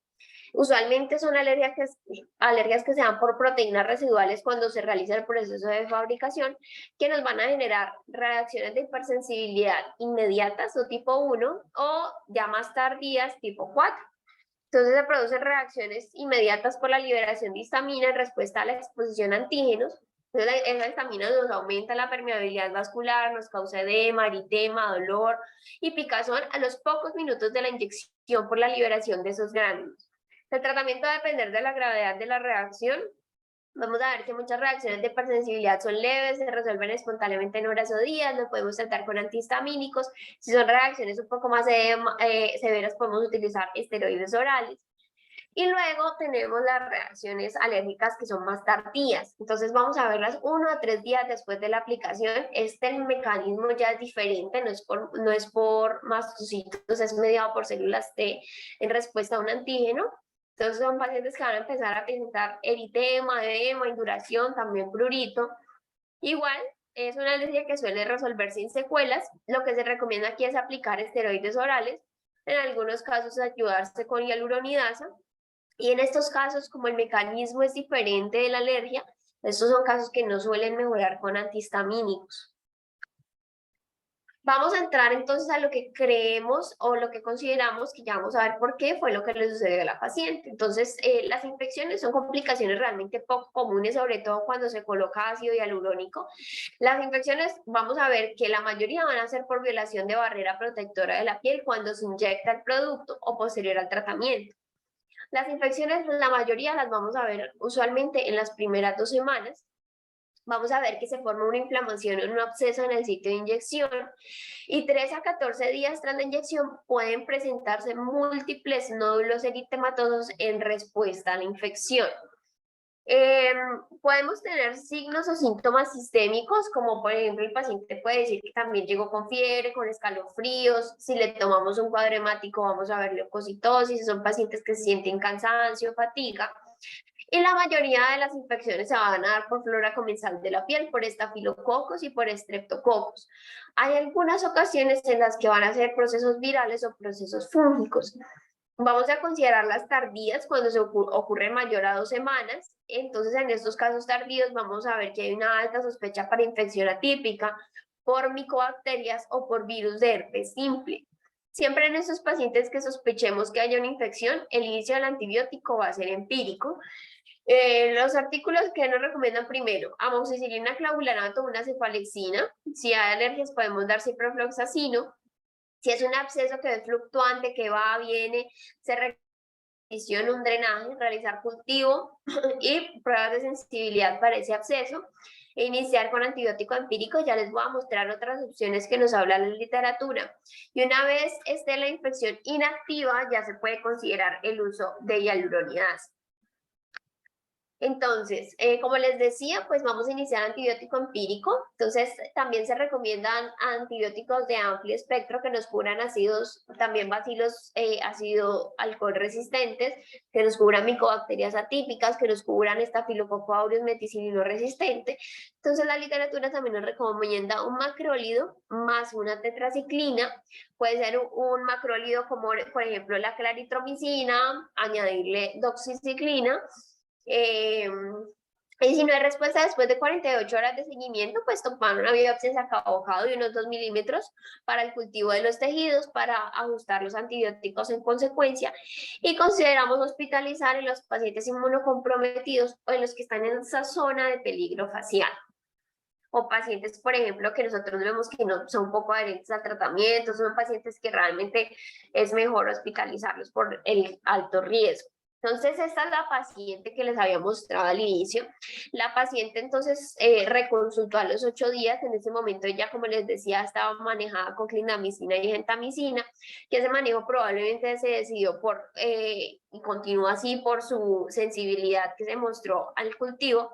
Usualmente son alergias que se dan por proteínas residuales cuando se realiza el proceso de fabricación, que nos van a generar reacciones de hipersensibilidad inmediatas o tipo 1 o ya más tardías tipo 4. Entonces se producen reacciones inmediatas por la liberación de histamina en respuesta a la exposición a antígenos. Entonces esa histamina nos aumenta la permeabilidad vascular, nos causa edema, eritema, dolor y picazón a los pocos minutos de la inyección por la liberación de esos gránulos. El tratamiento va a depender de la gravedad de la reacción. Vamos a ver que muchas reacciones de hipersensibilidad son leves, se resuelven espontáneamente en horas o días, lo podemos tratar con antihistamínicos. Si son reacciones un poco más severas, podemos utilizar esteroides orales. Y luego tenemos las reacciones alérgicas que son más tardías. Entonces vamos a verlas 1 a 3 días después de la aplicación. El mecanismo ya es diferente, no es por mastocitos, es mediado por células T en respuesta a un antígeno. Entonces son pacientes que van a empezar a presentar eritema, edema, induración, también prurito. Igual, es una alergia que suele resolver sin secuelas. Lo que se recomienda aquí es aplicar esteroides orales. En algunos casos ayudarse con hialuronidasa. Y en estos casos, como el mecanismo es diferente de la alergia, estos son casos que no suelen mejorar con antihistamínicos. Vamos a entrar entonces a lo que creemos o lo que consideramos, que ya vamos a ver por qué fue lo que le sucedió a la paciente. Entonces, las infecciones son complicaciones realmente poco comunes, sobre todo cuando se coloca ácido hialurónico. Las infecciones, vamos a ver que la mayoría van a ser por violación de barrera protectora de la piel cuando se inyecta el producto o posterior al tratamiento. Las infecciones, la mayoría las vamos a ver usualmente en las primeras 2 semanas. Vamos a ver que se forma una inflamación o un absceso en el sitio de inyección y 3 a 14 días tras la inyección pueden presentarse múltiples nódulos eritematosos en respuesta a la infección. Podemos tener signos o síntomas sistémicos, como por ejemplo el paciente puede decir que también llegó con fiebre, con escalofríos. Si le tomamos un cuadro hemático vamos a ver leucocitosis, son pacientes que sienten cansancio, fatiga. Y la mayoría de las infecciones se van a dar por flora comensal de la piel, por estafilococos y por estreptococos. Hay algunas ocasiones en las que van a ser procesos virales o procesos fúngicos. Vamos a considerar las tardías cuando se ocurre mayor a 2 semanas. Entonces, en estos casos tardíos vamos a ver que hay una alta sospecha para infección atípica por micobacterias o por virus de herpes simple. Siempre en estos pacientes que sospechemos que haya una infección, el inicio del antibiótico va a ser empírico. Los artículos que nos recomiendan primero, amoxicilina, clavulanato, una cefalexina. Si hay alergias podemos dar ciprofloxacino. Si es un absceso que es fluctuante, que va, viene, se requisiona un drenaje, realizar cultivo y pruebas de sensibilidad para ese absceso. E iniciar con antibiótico empírico, ya les voy a mostrar otras opciones que nos habla la literatura. Y una vez esté la infección inactiva, ya se puede considerar el uso de hialuronidasa. Entonces, como les decía, pues vamos a iniciar antibiótico empírico. Entonces, también se recomiendan antibióticos de amplio espectro que nos cubran ácidos, también bacilos ácido alcohol resistentes, que nos cubran micobacterias atípicas, que nos cubran estafilococcus aureus meticilino resistente. Entonces, la literatura también nos recomienda un macrólido más una tetraciclina. Puede ser un macrólido como, por ejemplo, la claritromicina, añadirle doxiciclina. Y si no hay respuesta después de 48 horas de seguimiento, pues tomar una biopsia en sacabocado de unos 2 milímetros para el cultivo de los tejidos, para ajustar los antibióticos en consecuencia. Y consideramos hospitalizar en los pacientes inmunocomprometidos o en los que están en esa zona de peligro facial. O pacientes, por ejemplo, que nosotros vemos que no son un poco adherentes al tratamiento, son pacientes que realmente es mejor hospitalizarlos por el alto riesgo. Entonces, esta es la paciente que les había mostrado al inicio. La paciente entonces reconsultó a los 8 días. En ese momento ella, como les decía, estaba manejada con clindamicina y gentamicina, que ese manejo probablemente se decidió por, y continúa así por su sensibilidad que se mostró al cultivo.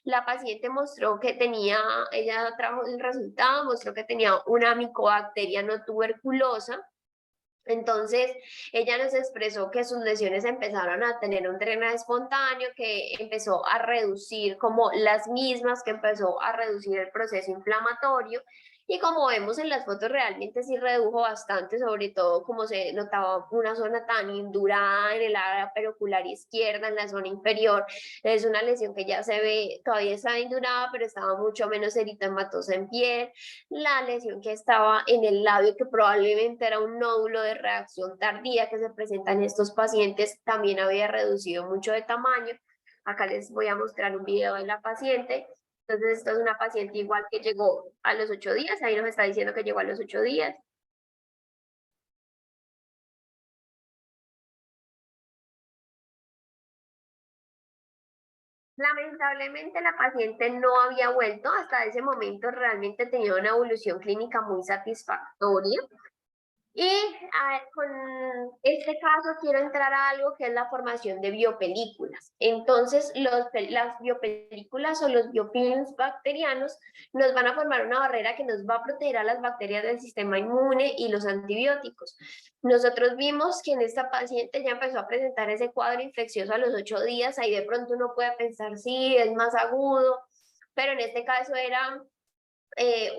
La paciente mostró que tenía, ella trajo el resultado, mostró que tenía una micobacteria no tuberculosa. Entonces, ella nos expresó que sus lesiones empezaron a tener un drenaje espontáneo, que empezó a reducir como las mismas, que empezó a reducir el proceso inflamatorio. Y como vemos en las fotos, realmente sí redujo bastante, sobre todo como se notaba una zona tan indurada en el área periocular izquierda, en la zona inferior. Es una lesión que ya se ve, todavía estaba indurada, pero estaba mucho menos eritematosa en piel. La lesión que estaba en el labio, que probablemente era un nódulo de reacción tardía que se presenta en estos pacientes, también había reducido mucho de tamaño. Acá les voy a mostrar un video de la paciente. Entonces, esto es una paciente igual que llegó a los 8 días, ahí nos está diciendo que llegó a los 8 días. Lamentablemente la paciente no había vuelto, hasta ese momento realmente tenía una evolución clínica muy satisfactoria. Y con este caso quiero entrar a algo que es la formación de biopelículas. Entonces, las biopelículas o los biofilms bacterianos nos van a formar una barrera que nos va a proteger a las bacterias del sistema inmune y los antibióticos. Nosotros vimos que en esta paciente ya empezó a presentar ese cuadro infeccioso a los 8 días. Ahí de pronto uno puede pensar, sí, es más agudo, pero en este caso era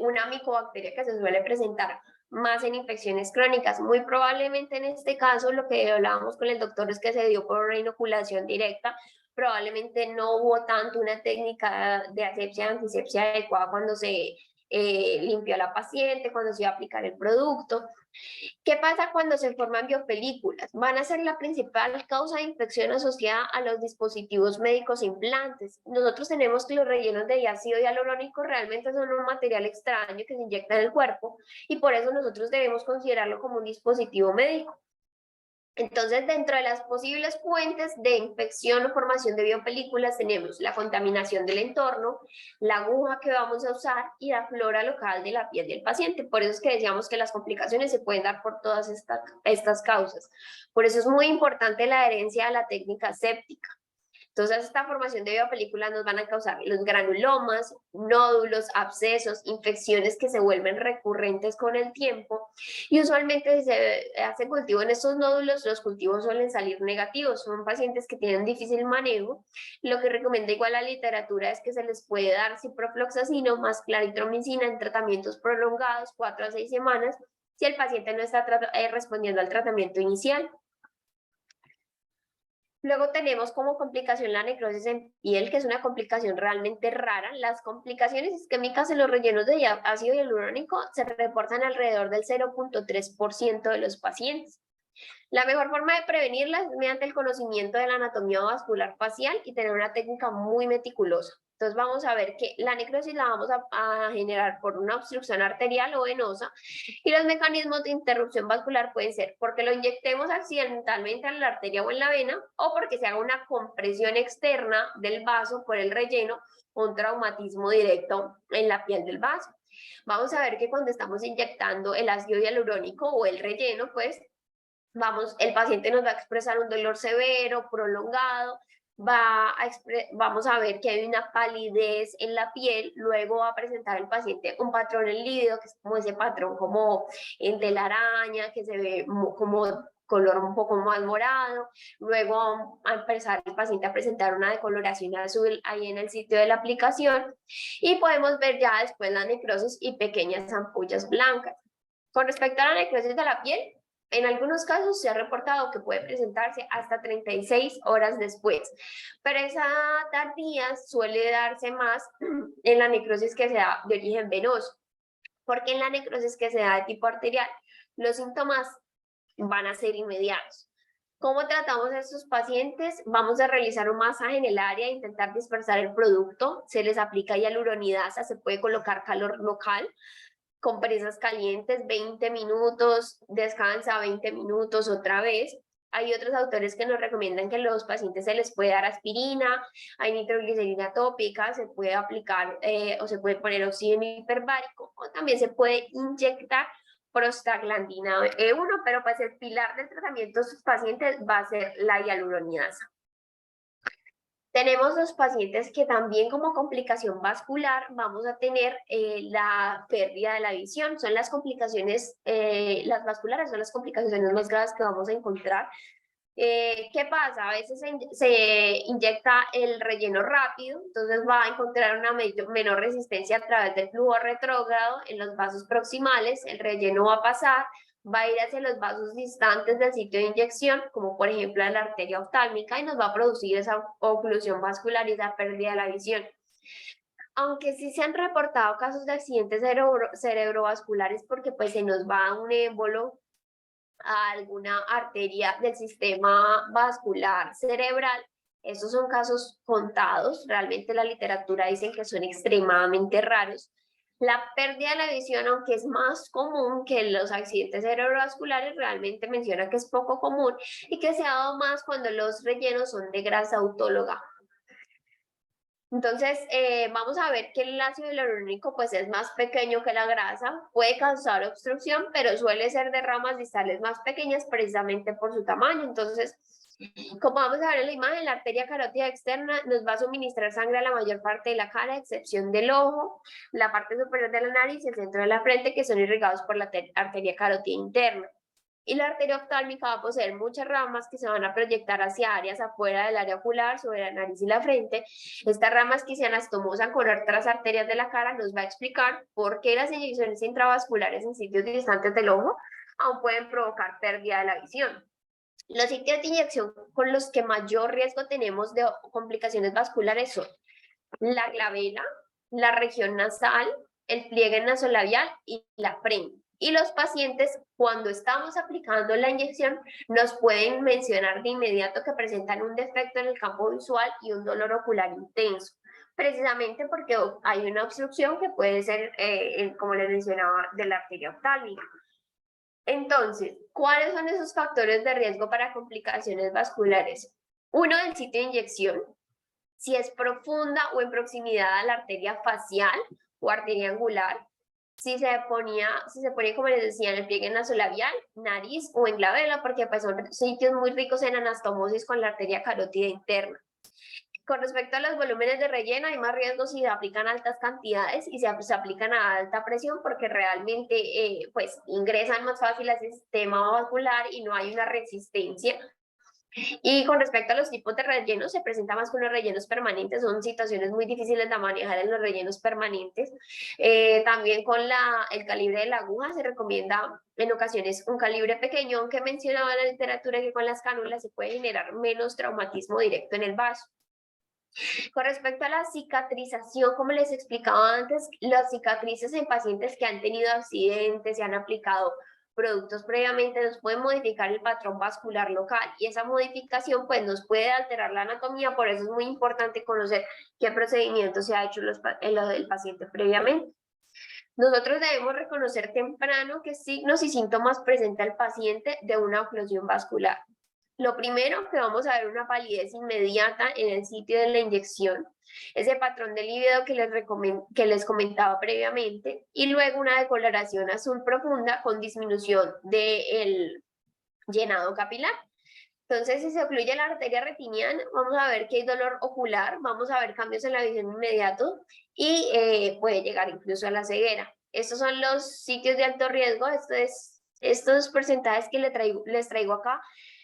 una micobacteria que se suele presentar más en infecciones crónicas. Muy probablemente en este caso, lo que hablábamos con el doctor es que se dio por una inoculación directa. Probablemente no hubo tanto una técnica de asepsia, antisepsia adecuada cuando se limpió a la paciente, cuando se iba a aplicar el producto. ¿Qué pasa cuando se forman biopelículas? Van a ser la principal causa de infección asociada a los dispositivos médicos e implantes. Nosotros tenemos que los rellenos de ácido hialurónico realmente son un material extraño que se inyecta en el cuerpo y por eso nosotros debemos considerarlo como un dispositivo médico. Entonces, dentro de las posibles fuentes de infección o formación de biopelículas tenemos la contaminación del entorno, la aguja que vamos a usar y la flora local de la piel del paciente. Por eso es que decíamos que las complicaciones se pueden dar por todas estas causas. Por eso es muy importante la adherencia a la técnica séptica. Entonces, esta formación de biopelículas nos van a causar los granulomas, nódulos, abscesos, infecciones que se vuelven recurrentes con el tiempo. Y usualmente si se hace cultivo en estos nódulos, los cultivos suelen salir negativos. Son pacientes que tienen difícil manejo. Lo que recomienda igual la literatura es que se les puede dar ciprofloxacino más claritromicina en tratamientos prolongados, 4 a 6 semanas, si el paciente no está respondiendo al tratamiento inicial. Luego tenemos como complicación la necrosis en piel, que es una complicación realmente rara. Las complicaciones isquémicas en los rellenos de ácido hialurónico se reportan alrededor del 0.3% de los pacientes. La mejor forma de prevenirlas es mediante el conocimiento de la anatomía vascular facial y tener una técnica muy meticulosa. Entonces vamos a ver que la necrosis la vamos a generar por una obstrucción arterial o venosa y los mecanismos de interrupción vascular pueden ser porque lo inyectemos accidentalmente en la arteria o en la vena o porque se haga una compresión externa del vaso por el relleno o un traumatismo directo en la piel del vaso. Vamos a ver que cuando estamos inyectando el ácido hialurónico o el relleno, pues el paciente nos va a expresar un dolor severo, prolongado, vamos a ver que hay una palidez en la piel, luego va a presentar el paciente un patrón en lívido, que es como ese patrón como en telaraña, que se ve como color un poco más morado, luego va a empezar el paciente a presentar una decoloración azul ahí en el sitio de la aplicación y podemos ver ya después la necrosis y pequeñas ampollas blancas. Con respecto a la necrosis de la piel, en algunos casos se ha reportado que puede presentarse hasta 36 horas después, pero esa tardía suele darse más en la necrosis que se da de origen venoso, porque en la necrosis que se da de tipo arterial, los síntomas van a ser inmediatos. ¿Cómo tratamos a estos pacientes? Vamos a realizar un masaje en el área, intentar dispersar el producto, se les aplica hialuronidasa, se puede colocar calor local, compresas calientes, 20 minutos, descansa 20 minutos otra vez. Hay otros autores que nos recomiendan que a los pacientes se les puede dar aspirina, hay nitroglicerina tópica, se puede aplicar o se puede poner oxígeno hiperbárico o también se puede inyectar prostaglandina E1, pero pues el pilar del tratamiento de sus pacientes va a ser la hialuronidasa. Tenemos los pacientes que también como complicación vascular vamos a tener la pérdida de la visión. Son las complicaciones, las vasculares son las complicaciones más graves que vamos a encontrar. ¿Qué pasa? A veces se inyecta el relleno rápido, entonces va a encontrar una menor resistencia a través del flujo retrógrado en los vasos proximales, el relleno va a pasar, va a ir hacia los vasos distantes del sitio de inyección, como por ejemplo la arteria oftálmica, y nos va a producir esa oclusión vascular y esa pérdida de la visión. Aunque sí se han reportado casos de accidentes cerebrovasculares porque pues se nos va un émbolo a alguna arteria del sistema vascular cerebral. Esos son casos contados, realmente la literatura dice que son extremadamente raros. La pérdida de la visión, aunque es más común que los accidentes cerebrovasculares, realmente menciona que es poco común y que se ha dado más cuando los rellenos son de grasa autóloga. Entonces, vamos a ver que el ácido hialurónico pues es más pequeño que la grasa, puede causar obstrucción, pero suele ser de ramas distales más pequeñas precisamente por su tamaño. Entonces, como vamos a ver en la imagen, la arteria carótida externa nos va a suministrar sangre a la mayor parte de la cara, a excepción del ojo, la parte superior de la nariz y el centro de la frente, que son irrigados por la arteria carótida interna. Y la arteria oftálmica va a poseer muchas ramas que se van a proyectar hacia áreas afuera del área ocular, sobre la nariz y la frente. Estas ramas que se anastomosan con otras arterias de la cara nos va a explicar por qué las inyecciones intravasculares en sitios distantes del ojo aún pueden provocar pérdida de la visión. Los sitios de inyección con los que mayor riesgo tenemos de complicaciones vasculares son la glabela, la región nasal, el pliegue nasolabial y la frente. Y los pacientes, cuando estamos aplicando la inyección, nos pueden mencionar de inmediato que presentan un defecto en el campo visual y un dolor ocular intenso, precisamente porque hay una obstrucción que puede ser, como les mencionaba, de la arteria oftálmica. Entonces, ¿cuáles son esos factores de riesgo para complicaciones vasculares? Uno, el sitio de inyección, si es profunda o en proximidad a la arteria facial o arteria angular, si se pone, como les decía, en el pliegue nasolabial, nariz o en glabela, porque pues son sitios muy ricos en anastomosis con la arteria carótida interna. Con respecto a los volúmenes de relleno, hay más riesgo si se aplican altas cantidades y se aplican a alta presión, porque realmente pues ingresan más fácil al sistema vascular y no hay una resistencia. Y con respecto a los tipos de rellenos, se presenta más con los rellenos permanentes, son situaciones muy difíciles de manejar en los rellenos permanentes. También con el calibre de la aguja se recomienda en ocasiones un calibre pequeño, aunque mencionaba la literatura que con las cánulas se puede generar menos traumatismo directo en el vaso. Con respecto a la cicatrización, como les explicaba antes, las cicatrices en pacientes que han tenido accidentes, se han aplicado productos previamente, nos pueden modificar el patrón vascular local y esa modificación pues nos puede alterar la anatomía, por eso es muy importante conocer qué procedimiento se ha hecho en lo del paciente previamente. Nosotros debemos reconocer temprano qué signos y síntomas presenta el paciente de una oclusión vascular. Lo primero, que vamos a ver una palidez inmediata en el sitio de la inyección, ese patrón de lívido que les comentaba previamente, y luego una decoloración azul profunda con disminución del llenado capilar. Entonces, si se ocluye la arteria retiniana, vamos a ver que hay dolor ocular, vamos a ver cambios en la visión inmediato y puede llegar incluso a la ceguera. Estos son los sitios de alto riesgo, estos porcentajes que les traigo acá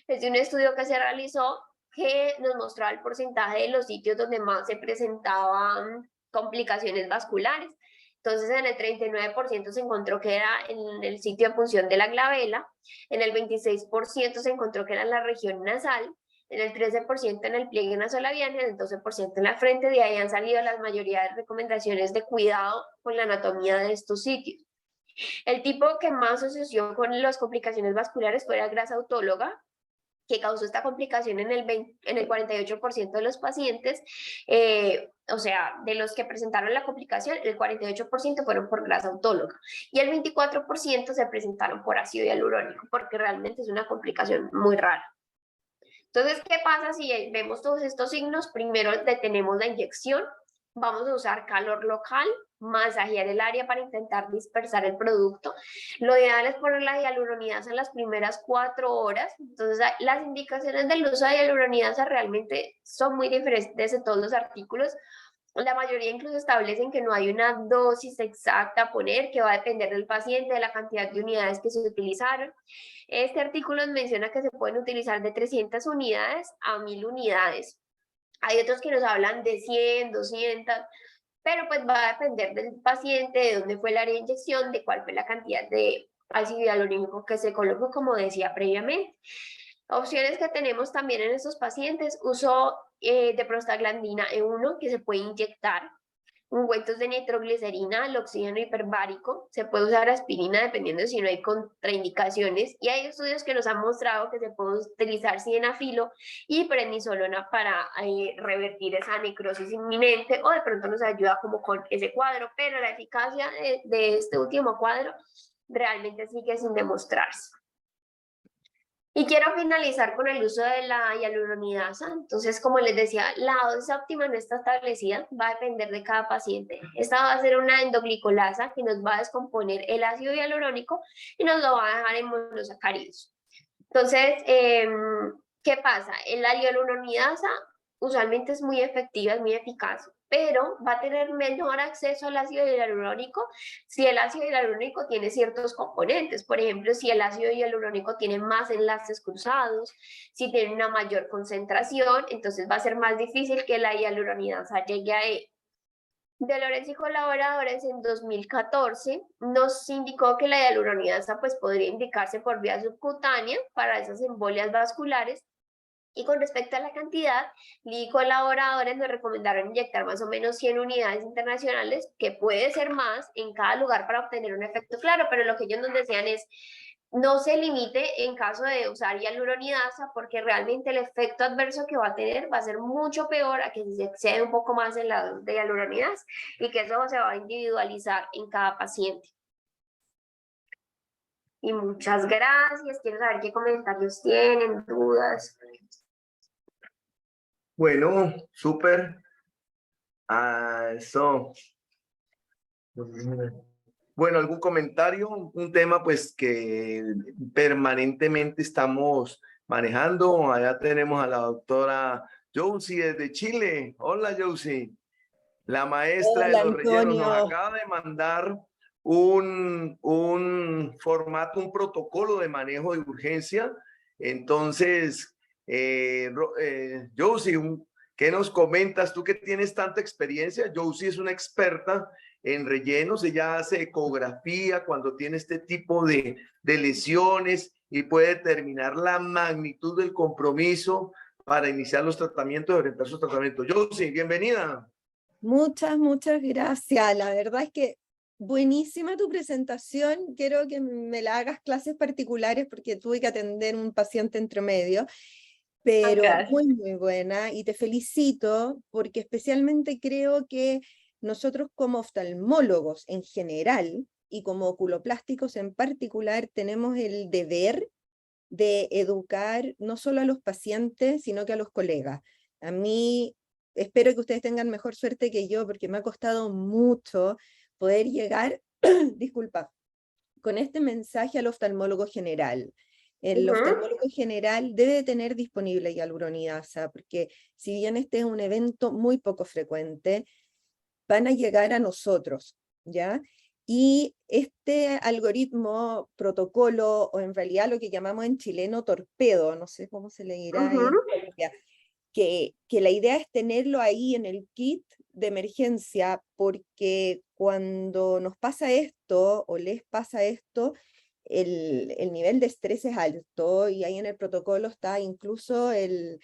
es de un estudio que se realizó que nos mostraba el porcentaje de los sitios donde más se presentaban complicaciones vasculares. Entonces, en el 39% se encontró que era en el sitio de punción de la glabela, en el 26% se encontró que era en la región nasal, en el 13% en el pliegue nasolabial y en el 12% en la frente. De ahí han salido la mayoría de recomendaciones de cuidado con la anatomía de estos sitios. El tipo que más asoció con las complicaciones vasculares fue la grasa autóloga, que causó esta complicación en el 48% de los pacientes, o sea, de los que presentaron la complicación, el 48% fueron por grasa autóloga y el 24% se presentaron por ácido hialurónico, porque realmente es una complicación muy rara. Entonces, ¿qué pasa si vemos todos estos signos? Primero detenemos la inyección, vamos a usar calor local masajear el área para intentar dispersar el producto. Lo ideal es poner la hialuronidasa en las primeras 4 horas. Entonces, las indicaciones del uso de hialuronidasa realmente son muy diferentes en todos los artículos. La mayoría incluso establecen que no hay una dosis exacta a poner, que va a depender del paciente, de la cantidad de unidades que se utilizaron. Este artículo menciona que se pueden utilizar de 300 unidades a 1000 unidades. Hay otros que nos hablan de 100, 200, pero pues va a depender del paciente, de dónde fue el área de inyección, de cuál fue la cantidad de ácido hialurónico que se colocó, como decía previamente. Opciones que tenemos también en estos pacientes: uso de prostaglandina E1 que se puede inyectar, ungüentos de nitroglicerina, el oxígeno hiperbárico, se puede usar aspirina dependiendo si no hay contraindicaciones, y hay estudios que nos han mostrado que se puede utilizar sildenafilo y prednisolona para revertir esa necrosis inminente, o de pronto nos ayuda como con ese cuadro, pero la eficacia de este último cuadro realmente sigue sin demostrarse. Y quiero finalizar con el uso de la hialuronidasa. Entonces, como les decía, la dosis óptima no está establecida, va a depender de cada paciente. Esta va a ser una endoglicolasa que nos va a descomponer el ácido hialurónico y nos lo va a dejar en monosacáridos. Entonces, ¿qué pasa? La hialuronidasa usualmente es muy efectiva, es muy eficaz, pero va a tener menor acceso al ácido hialurónico si el ácido hialurónico tiene ciertos componentes. Por ejemplo, si el ácido hialurónico tiene más enlaces cruzados, si tiene una mayor concentración, entonces va a ser más difícil que la hialuronidasa llegue a él. De Lorenzo y colaboradores en 2014 nos indicó que la hialuronidasa pues podría indicarse por vía subcutánea para esas embolias vasculares. Y con respecto a la cantidad, Lee y colaboradores nos recomendaron inyectar más o menos 100 unidades internacionales, que puede ser más en cada lugar para obtener un efecto claro, pero lo que ellos nos decían es: no se limite en caso de usar hialuronidasa, porque realmente el efecto adverso que va a tener va a ser mucho peor a que si se excede un poco más en la dosis de hialuronidasa, y que eso se va a individualizar en cada paciente. Y muchas gracias. Quiero saber qué comentarios tienen, dudas. Bueno, súper. Eso. Bueno, ¿algún comentario? Un tema pues que permanentemente estamos manejando. Allá tenemos a la doctora Josie desde Chile. Hola, Josie. La maestra de Hola, los rellenos nos Antonio. acaba de mandar un formato, un protocolo de manejo de urgencia. Entonces, Josie, ¿qué nos comentas? Tú que tienes tanta experiencia. Josie es una experta en rellenos, ella hace ecografía cuando tiene este tipo de lesiones y puede determinar la magnitud del compromiso para iniciar los tratamientos y orientar sus tratamientos. Josie, bienvenida. Muchas gracias. La verdad es que buenísima tu presentación. Quiero que me la hagas clases particulares porque tuve que atender un paciente entre medio, pero muy buena, y te felicito porque especialmente creo que nosotros como oftalmólogos en general y como oculoplásticos en particular tenemos el deber de educar no solo a los pacientes, sino que a los colegas. A mí, espero que ustedes tengan mejor suerte que yo, porque me ha costado mucho poder llegar, disculpa, con este mensaje al oftalmólogo general. El oftalmólogo general debe tener disponible hialuronidasa, porque si bien este es un evento muy poco frecuente, van a llegar a nosotros, ¿ya? Y este algoritmo, protocolo, o en realidad lo que llamamos en chileno torpedo, no sé cómo se le dirá ahí en Colombia, que la idea es tenerlo ahí en el kit de emergencia, porque cuando nos pasa esto, o les pasa esto, el nivel de estrés es alto, y ahí en el protocolo está incluso el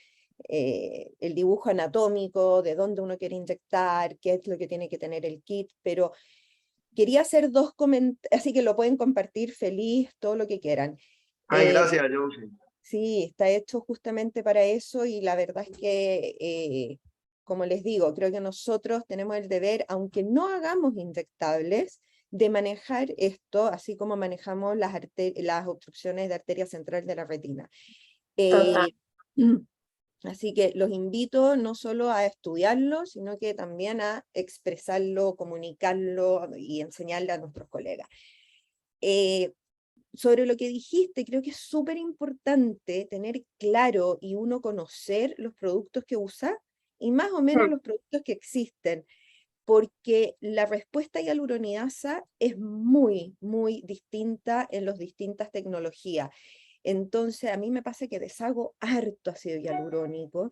dibujo anatómico, de dónde uno quiere inyectar, qué es lo que tiene que tener el kit, pero quería hacer 2 comentarios, así que lo pueden compartir feliz, todo lo que quieran. Ay, gracias, Josie. Sí, está hecho justamente para eso, y la verdad es que, como les digo, creo que nosotros tenemos el deber, aunque no hagamos inyectables, de manejar esto, así como manejamos las obstrucciones de arteria central de la retina. Así que los invito no solo a estudiarlo, sino que también a expresarlo, comunicarlo y enseñarle a nuestros colegas. Sobre lo que dijiste, creo que es súper importante tener claro y uno conocer los productos que usa y más o menos los productos que existen, porque la respuesta a hialuronidasa es muy, muy distinta en las distintas tecnologías. Entonces, a mí me pasa que deshago harto ácido hialurónico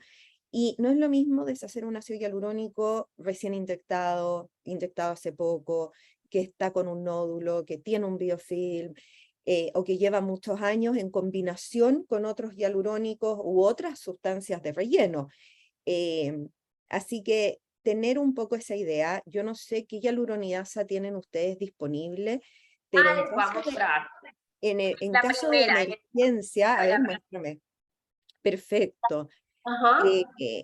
y no es lo mismo deshacer un ácido hialurónico recién inyectado hace poco, que está con un nódulo, que tiene un biofilm, o que lleva muchos años en combinación con otros hialurónicos u otras sustancias de relleno. Así que tener un poco esa idea, yo no sé qué hialuronidasa tienen ustedes disponible, pero Les voy a mostrar. en La caso de primera. emergencia, a ver, muéstrame. Perfecto. Ajá.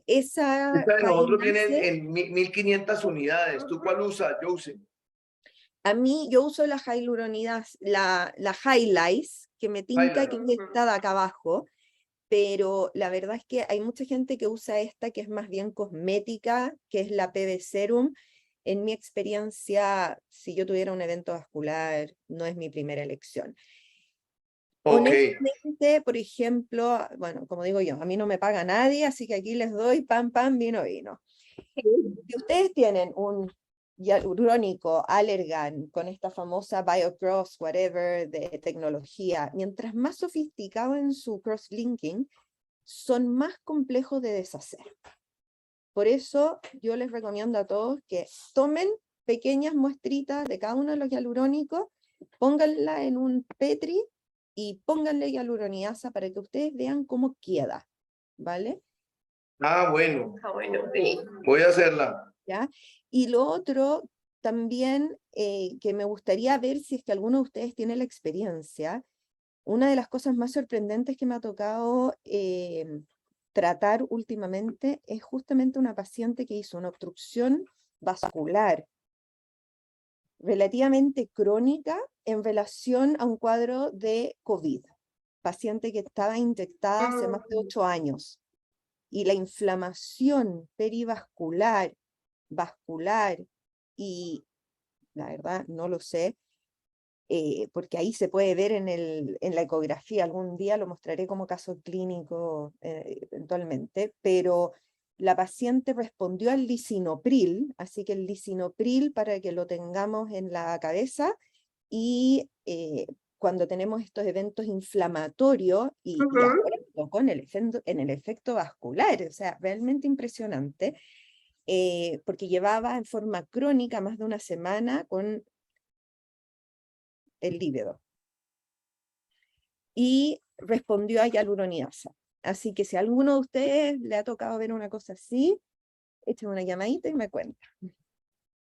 Esa Esta de nosotros viene High-Laser, en 1500 unidades. ¿Tú cuál usas, Josie? a mí yo uso la hialuronidasa, la High-Laser, que me tinca que Highlight. es esta de acá abajo, pero la verdad es que hay mucha gente que usa esta que es más bien cosmética, que es la PB Serum. En mi experiencia, si yo tuviera un evento vascular, no es mi primera elección. Ok. Honestamente, por ejemplo, bueno, como digo yo, a mí no me paga nadie, así que aquí les doy pan, pan, vino, vino. Si ustedes tienen un hialurónico Allergan con esta famosa BioCross, whatever, de tecnología, mientras más sofisticado en su cross-linking, son más complejos de deshacer. Por eso yo les recomiendo a todos que tomen pequeñas muestritas de cada uno de los hialurónicos, pónganla en un Petri y pónganle hialuronidasa para que ustedes vean cómo queda, ¿vale? Ah, bueno. Bueno, sí. Voy a hacerla. ¿Ya? Y lo otro también que me gustaría ver si es que alguno de ustedes tiene la experiencia, una de las cosas más sorprendentes que me ha tocado tratar últimamente es justamente una paciente que hizo una obstrucción vascular relativamente crónica en relación a un cuadro de COVID. Paciente que estaba inyectada hace más de 8 años. Y la inflamación perivascular, vascular, y la verdad no lo sé, porque ahí se puede ver en la ecografía, algún día lo mostraré como caso clínico eventualmente, pero la paciente respondió al lisinopril, así que el lisinopril para que lo tengamos en la cabeza, y cuando tenemos estos eventos inflamatorios, y ahora tocó en el efecto vascular, o sea, realmente impresionante, porque llevaba en forma crónica más de una semana con el lívido. Y respondió a hialuronidasa. Así que si a alguno de ustedes le ha tocado ver una cosa así, echen una llamadita y me cuentan.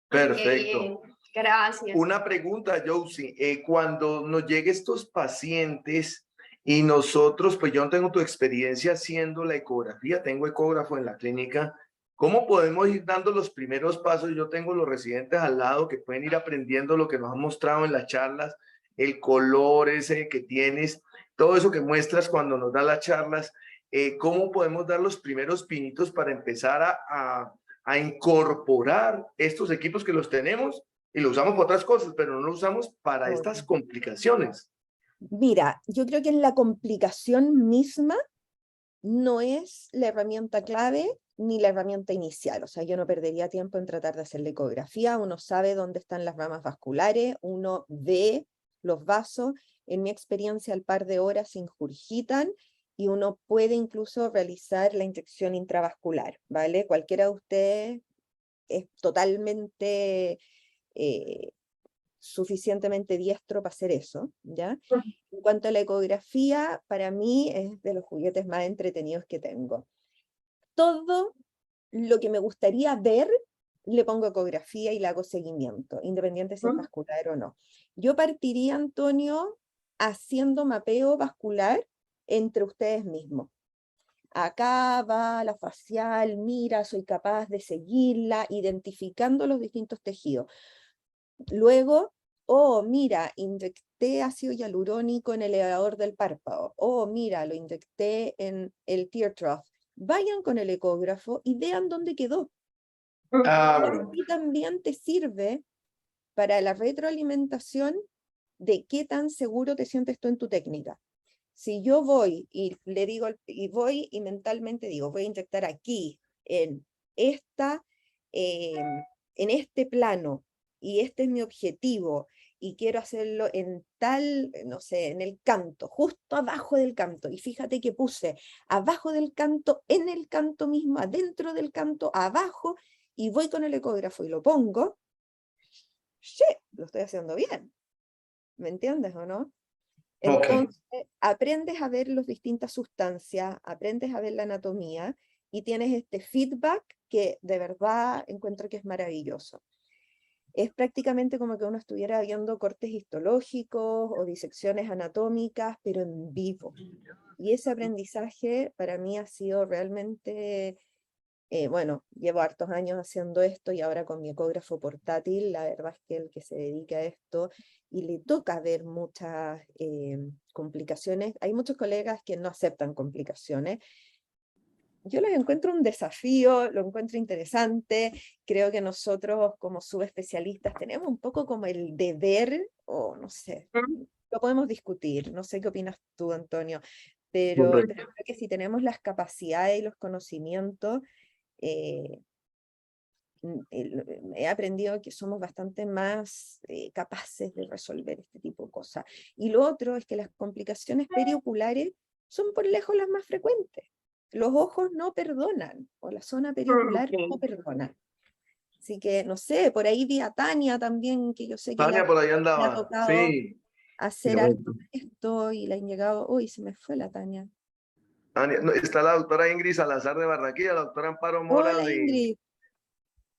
Perfecto. Gracias. Una pregunta, Josie. Cuando nos lleguen estos pacientes y nosotros, pues yo no tengo tu experiencia haciendo la ecografía, tengo ecógrafo en la clínica, ¿cómo podemos ir dando los primeros pasos? Yo tengo los residentes al lado que pueden ir aprendiendo lo que nos han mostrado en las charlas, el color ese que tienes, todo eso que muestras cuando nos das las charlas. ¿Cómo podemos dar los primeros pinitos para empezar a incorporar estos equipos que los tenemos y los usamos para otras cosas, pero no los usamos para estas complicaciones? Mira, yo creo que en la complicación misma no es la herramienta clave ni la herramienta inicial. O sea, yo no perdería tiempo en tratar de hacer la ecografía. Uno sabe dónde están las ramas vasculares, uno ve los vasos. En mi experiencia, al par de horas se ingurgitan y uno puede incluso realizar la inyección intravascular, ¿vale? Cualquiera de ustedes es totalmente suficientemente diestro para hacer eso, ¿ya? En cuanto a la ecografía, para mí es de los juguetes más entretenidos que tengo. Todo lo que me gustaría ver, le pongo ecografía y le hago seguimiento, independiente si es vascular o no. Yo partiría, Antonio, haciendo mapeo vascular entre ustedes mismos. Acá va la facial, mira, soy capaz de seguirla, identificando los distintos tejidos. Luego, oh, mira, inyecté ácido hialurónico en el elevador del párpado. Oh, mira, lo inyecté en el tear trough. vayan con el ecógrafo y vean dónde quedó. Bueno. Y también te sirve para la retroalimentación de qué tan seguro te sientes tú en tu técnica. Si yo voy y le digo, y voy y mentalmente digo, voy a inyectar aquí, en este plano, y este es mi objetivo, y quiero hacerlo en tal, no sé, en el canto, justo abajo del canto, y fíjate que puse abajo del canto, en el canto mismo, adentro del canto, abajo, y voy con el ecógrafo y lo pongo, sí, lo estoy haciendo bien. ¿Me entiendes o no? Entonces, aprendes a ver las distintas sustancias, aprendes a ver la anatomía y tienes este feedback que de verdad encuentro que es maravilloso. Es prácticamente como que uno estuviera viendo cortes histológicos o disecciones anatómicas, pero en vivo. Y ese aprendizaje para mí ha sido realmente, bueno, llevo hartos años haciendo esto y ahora con mi ecógrafo portátil, la verdad es que el que se dedica a esto y le toca ver muchas complicaciones, hay muchos colegas que no aceptan complicaciones. Yo los encuentro un desafío, lo encuentro interesante, creo que nosotros como subespecialistas tenemos un poco como el deber, o no sé, lo podemos discutir, no sé qué opinas tú, Antonio, pero creo que si tenemos las capacidades y los conocimientos, he aprendido que somos bastante más capaces de resolver este tipo de cosas. Y lo otro es que las complicaciones perioculares son por lejos las más frecuentes. Los ojos no perdonan, o la zona periocular no perdona. Así que, no sé, por ahí vi a Tania también, que yo sé que Tania por ahí le ha andaba. tocado Sí. hacer algo de esto y le han llegado, uy, se me fue la Tania. Tania, no, está la doctora Ingrid Salazar de Barranquilla, la doctora Amparo Mora Hola, Ingrid.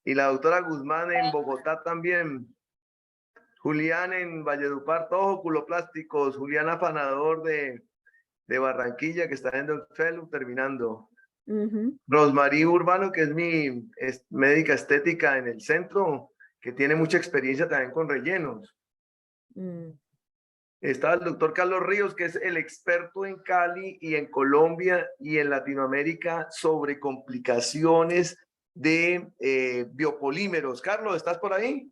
y la doctora Guzmán en Bogotá también. Julián en Valledupar, todos oculoplásticos. Julián Afanador de Barranquilla, que está en el fellow terminando. Rosmarie Urbano, que es médica estética en el centro, que tiene mucha experiencia también con rellenos. Está el doctor Carlos Ríos, que es el experto en Cali y en Colombia y en Latinoamérica sobre complicaciones de biopolímeros. Carlos, ¿estás por ahí?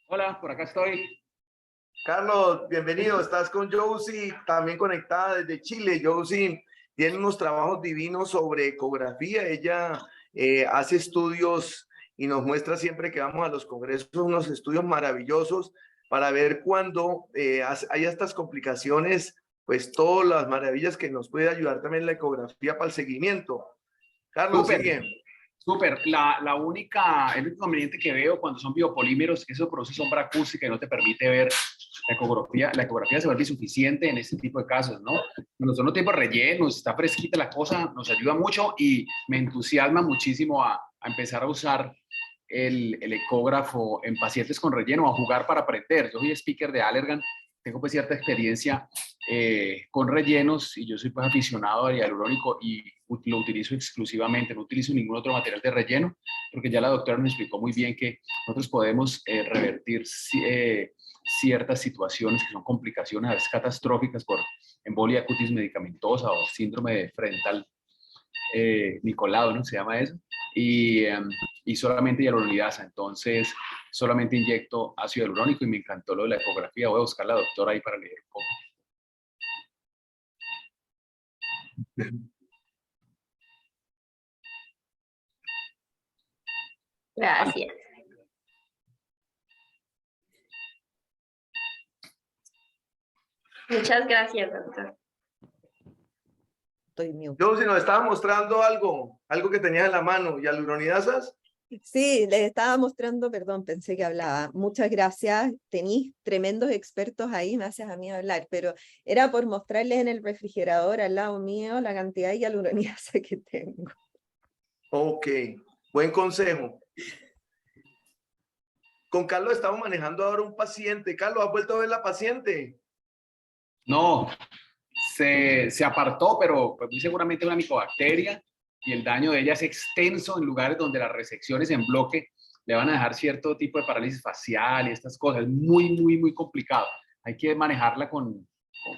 Hola, por acá estoy. Carlos, bienvenido. Estás con Josie, también conectada desde Chile. Josie tiene unos trabajos divinos sobre ecografía. Ella hace estudios y nos muestra siempre que vamos a los congresos unos estudios maravillosos para ver cuando hay estas complicaciones, pues todas las maravillas que nos puede ayudar también la ecografía para el seguimiento. Carlos, sigue. Súper. El único inconveniente que veo cuando son biopolímeros es que eso produce sombra acústica y no te permite ver la ecografía. La ecografía se vuelve insuficiente en este tipo de casos, ¿no? Cuando son los tipos rellenos, está fresquita la cosa, nos ayuda mucho y me entusiasma muchísimo a empezar a usar el ecógrafo en pacientes con relleno, a jugar para aprender. Yo soy speaker de Allergan, tengo pues cierta experiencia con rellenos y yo soy pues aficionado al hialurónico y lo utilizo exclusivamente, no utilizo ningún otro material de relleno, porque ya la doctora nos explicó muy bien que nosotros podemos revertir ciertas situaciones que son complicaciones a veces catastróficas por embolia cutis medicamentosa o síndrome de frental Nicolado, ¿no? Se llama eso, y solamente hialuronidasa. Entonces, solamente inyecto ácido hialurónico y me encantó lo de la ecografía. Voy a buscar a la doctora ahí para leer un poco. Gracias. Muchas gracias, doctor. Estoy mute. Yo, si nos estaba mostrando algo que tenías en la mano, hialuronidasas. Sí, les estaba mostrando, perdón, pensé que hablaba. Muchas gracias, tenéis tremendos expertos ahí, me haces a mí hablar, pero era por mostrarles en el refrigerador al lado mío la cantidad de hialuronidasa que tengo. Ok, buen consejo. Con Carlos estamos manejando ahora un paciente. Carlos, ¿has vuelto a ver la paciente? No, se apartó, pero pues muy seguramente una micobacteria y el daño de ella es extenso en lugares donde las resecciones en bloque le van a dejar cierto tipo de parálisis facial y estas cosas. Es muy, muy, muy complicado. Hay que manejarla con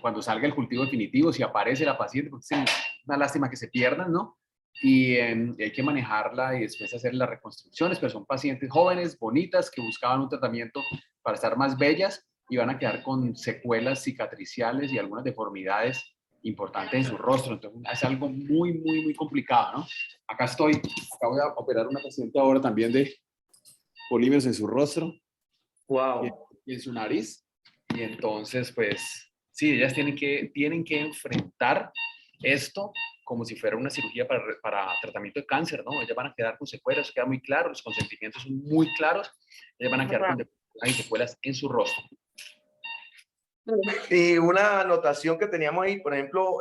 cuando salga el cultivo definitivo, si aparece la paciente, porque es una lástima que se pierdan, ¿no? Y hay que manejarla y después hacer las reconstrucciones, pero son pacientes jóvenes, bonitas, que buscaban un tratamiento para estar más bellas y van a quedar con secuelas cicatriciales y algunas deformidades importantes en su rostro. Entonces es algo muy, muy, muy complicado, ¿no? Acá voy a operar una paciente ahora también de polímeros en su rostro Wow. y en su nariz. Y entonces, pues, sí, ellas tienen que enfrentar esto como si fuera una cirugía para tratamiento de cáncer, ¿no? Ellas van a quedar con secuelas, queda muy claro, los consentimientos son muy claros, ellas van a quedar con secuelas en su rostro. Y una anotación que teníamos ahí, por ejemplo,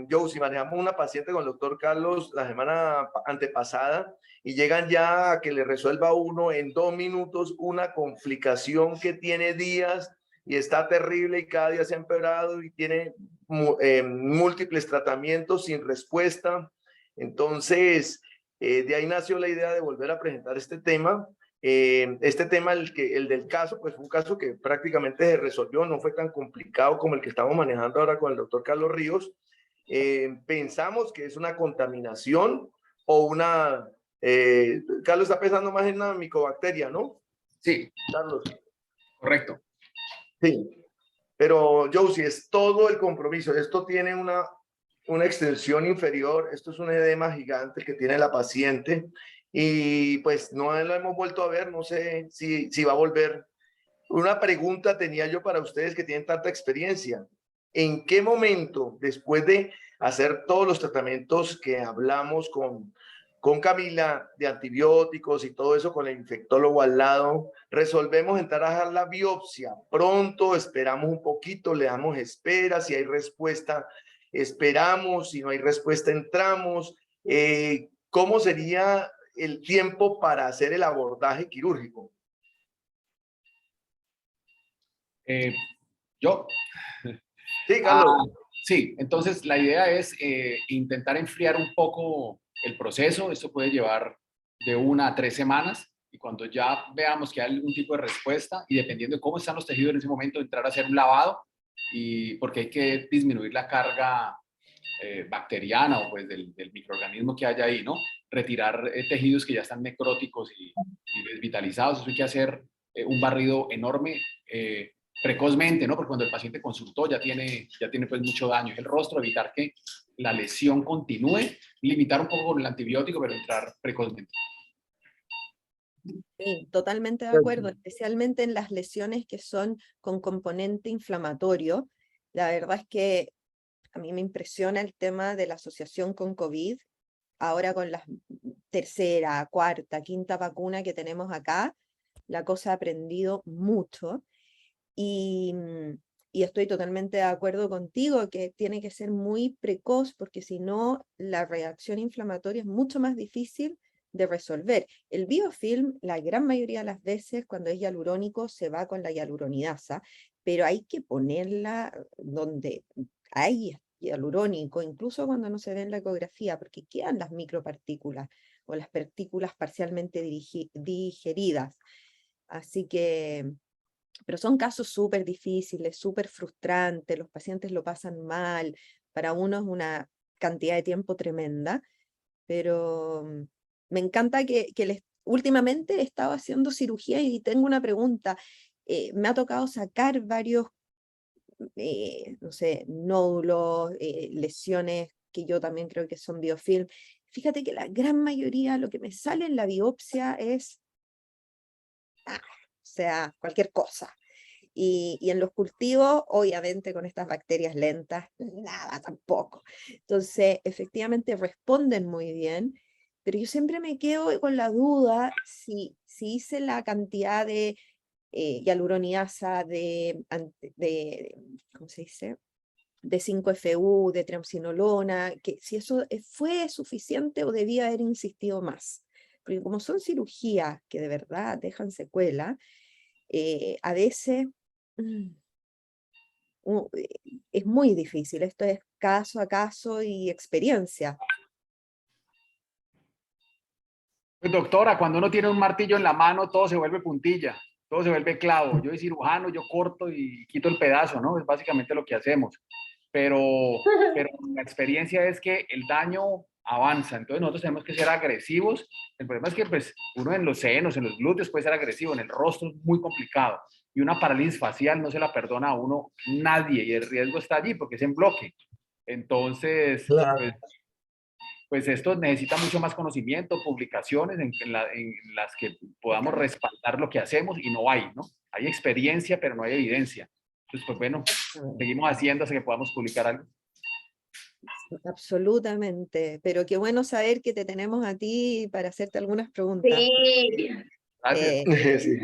Joe, si manejamos una paciente con el doctor Carlos la semana antepasada y llegan ya a que le resuelva uno en 2 minutos una complicación que tiene días y está terrible y cada día se ha empeorado y tiene múltiples tratamientos sin respuesta. Entonces, de ahí nació la idea de volver a presentar este tema. Este tema, el del caso, pues fue un caso que prácticamente se resolvió, no fue tan complicado como el que estamos manejando ahora con el doctor Carlos Ríos. Pensamos que es una contaminación o una... Carlos está pensando más en una micobacteria, ¿no? Sí, Carlos. correcto. Sí, pero Josie, es todo el compromiso. Esto tiene una extensión inferior, esto es un edema gigante que tiene la paciente y pues no lo hemos vuelto a ver, no sé si va a volver. Una pregunta tenía yo para ustedes que tienen tanta experiencia. ¿En qué momento, después de hacer todos los tratamientos que hablamos con Camila, de antibióticos y todo eso, con el infectólogo al lado, resolvemos entrar a hacer la biopsia? Pronto, esperamos un poquito, le damos espera, si hay respuesta, esperamos, si no hay respuesta, entramos. ¿Cómo sería el tiempo para hacer el abordaje quirúrgico? Yo. Sí, Carlos. Sí, entonces la idea es intentar enfriar un poco el proceso. Esto puede llevar de 1 a 3 semanas y cuando ya veamos que hay algún tipo de respuesta y dependiendo de cómo están los tejidos en ese momento, entrar a hacer un lavado y porque hay que disminuir la carga bacteriana o pues del microorganismo que haya ahí, ¿no? Retirar tejidos que ya están necróticos y desvitalizados. Eso hay que hacer un barrido enorme precozmente, ¿no? Porque cuando el paciente consultó ya tiene pues mucho daño. Es el rostro, evitar que la lesión continúe, limitar un poco con el antibiótico, pero entrar precozmente. Sí, totalmente de acuerdo, especialmente en las lesiones que son con componente inflamatorio. La verdad es que a mí me impresiona el tema de la asociación con COVID. Ahora con la tercera, cuarta, quinta vacuna que tenemos acá, la cosa ha aprendido mucho. Y estoy totalmente de acuerdo contigo que tiene que ser muy precoz porque si no, la reacción inflamatoria es mucho más difícil de resolver. El biofilm, la gran mayoría de las veces, cuando es hialurónico, se va con la hialuronidasa, pero hay que ponerla donde hay hialurónico, incluso cuando no se ve en la ecografía, porque quedan las micropartículas o las partículas parcialmente digeridas. Así que, pero son casos súper difíciles, súper frustrantes, los pacientes lo pasan mal, para uno es una cantidad de tiempo tremenda, pero me encanta que últimamente he estado haciendo cirugía y tengo una pregunta. Me ha tocado sacar varios, no sé, nódulos, lesiones que yo también creo que son biofilm. Fíjate que la gran mayoría, lo que me sale en la biopsia es, o sea, cualquier cosa. Y en los cultivos, obviamente con estas bacterias lentas, nada tampoco. Entonces, efectivamente responden muy bien, pero yo siempre me quedo con la duda si hice la cantidad de hialuronidasa, ¿cómo se dice? De 5-FU, de triamcinolona, que si eso fue suficiente o debía haber insistido más. Porque como son cirugías que de verdad dejan secuela, a veces es muy difícil. Esto es caso a caso y experiencia. Pues, doctora, cuando uno tiene un martillo en la mano, todo se vuelve puntilla. todo se vuelve clavo. Yo soy cirujano, yo corto y quito el pedazo, ¿no? Es básicamente lo que hacemos. Pero la experiencia es que el daño avanza, entonces nosotros tenemos que ser agresivos. El problema es que pues uno en los senos, en los glúteos puede ser agresivo, en el rostro es muy complicado. Y una parálisis facial no se la perdona a uno nadie y el riesgo está allí porque es en bloque. Entonces, Claro. pues esto necesita mucho más conocimiento, publicaciones en las que podamos respaldar lo que hacemos y no hay, ¿no? Hay experiencia, pero no hay evidencia. Entonces, pues bueno, seguimos haciendo hasta que podamos publicar algo. Absolutamente, pero qué bueno saber que te tenemos a ti para hacerte algunas preguntas. Sí. Gracias. Sí.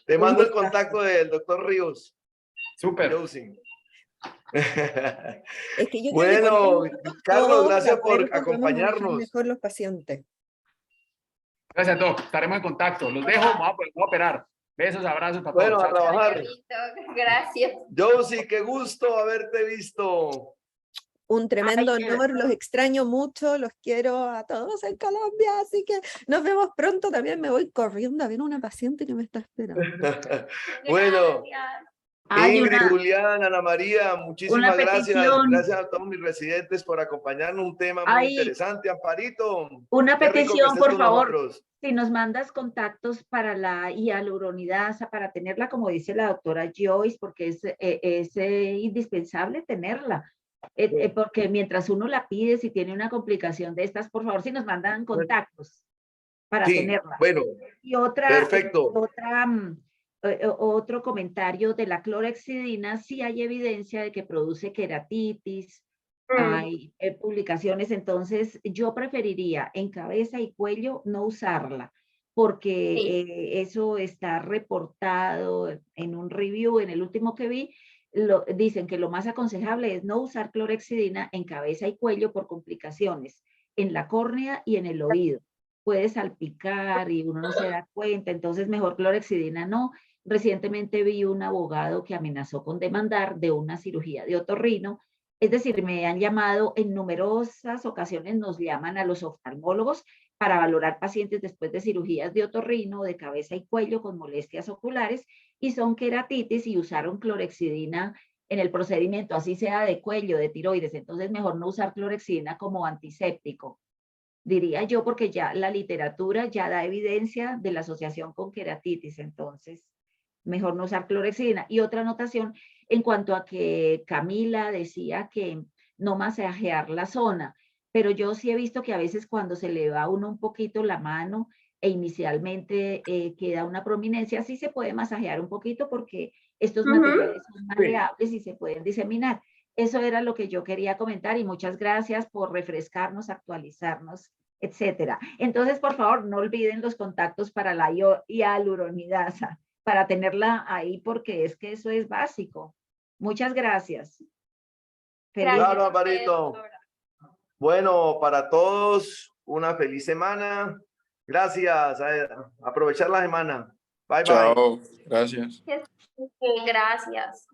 Te Un mando el gustazo. contacto del doctor Ríos. Súper. Josie. Es que yo creo que Bueno, poniéndonos Carlos, todos de gracias por acuerdo, podemos manejar acompañarnos. mejor los pacientes. Gracias, Doc. Estaremos en contacto. Los dejo. Voy a operar. Besos, abrazos para Bueno, todos. a Chao, chao. trabajar. Gracias. Josie, qué gusto haberte visto. Un tremendo Ay, honor, los extraño mucho, los quiero a todos en Colombia, así que nos vemos pronto. También me voy corriendo a ver a una paciente que me está esperando. Bueno, Gracias. Hay Ingrid, una Julián, Ana María, muchísimas gracias. petición. Gracias a todos mis residentes por acompañarnos. Un tema muy Hay interesante. Amparito, una qué rico que petición, estés por con favor. nosotros. Si nos mandas contactos para la hialuronidasa, para tenerla, como dice la doctora Joyce, porque es indispensable tenerla. Porque mientras uno la pide, si tiene una complicación de estas, por favor, si nos mandan contactos para Sí, tenerla. bueno, Y perfecto. Otro comentario de la clorhexidina, sí hay evidencia de que produce queratitis, hay publicaciones, entonces yo preferiría en cabeza y cuello no usarla, porque Sí. eso está reportado en un review, en el último que vi, dicen que lo más aconsejable es no usar clorhexidina en cabeza y cuello por complicaciones en la córnea y en el oído. Puede salpicar y uno no se da cuenta, entonces mejor clorhexidina no. Recientemente vi un abogado que amenazó con demandar de una cirugía de otorrino. Es decir, me han llamado en numerosas ocasiones, nos llaman a los oftalmólogos para valorar pacientes después de cirugías de otorrino, de cabeza y cuello con molestias oculares y son queratitis y usaron clorhexidina en el procedimiento, así sea de cuello, de tiroides. Entonces, mejor no usar clorhexidina como antiséptico, diría yo, porque ya la literatura ya da evidencia de la asociación con queratitis. Entonces, mejor no usar clorhexidina. Y otra anotación en cuanto a que Camila decía que no masajear la zona, pero yo sí he visto que a veces cuando se le va a uno un poquito la mano e inicialmente queda una prominencia, sí se puede masajear un poquito porque estos materiales son maleables y se pueden diseminar. Eso era lo que yo quería comentar y muchas gracias por refrescarnos, actualizarnos, etcétera. Entonces, por favor, no olviden los contactos para la hialuronidasa, para tenerla ahí porque es que eso es básico. Muchas gracias. Feliz Gracias Claro, a ustedes, Amparito. doctora. Bueno, para todos, una feliz semana. Gracias. Aprovechar la semana. Bye, bye. Chao. Gracias. Gracias.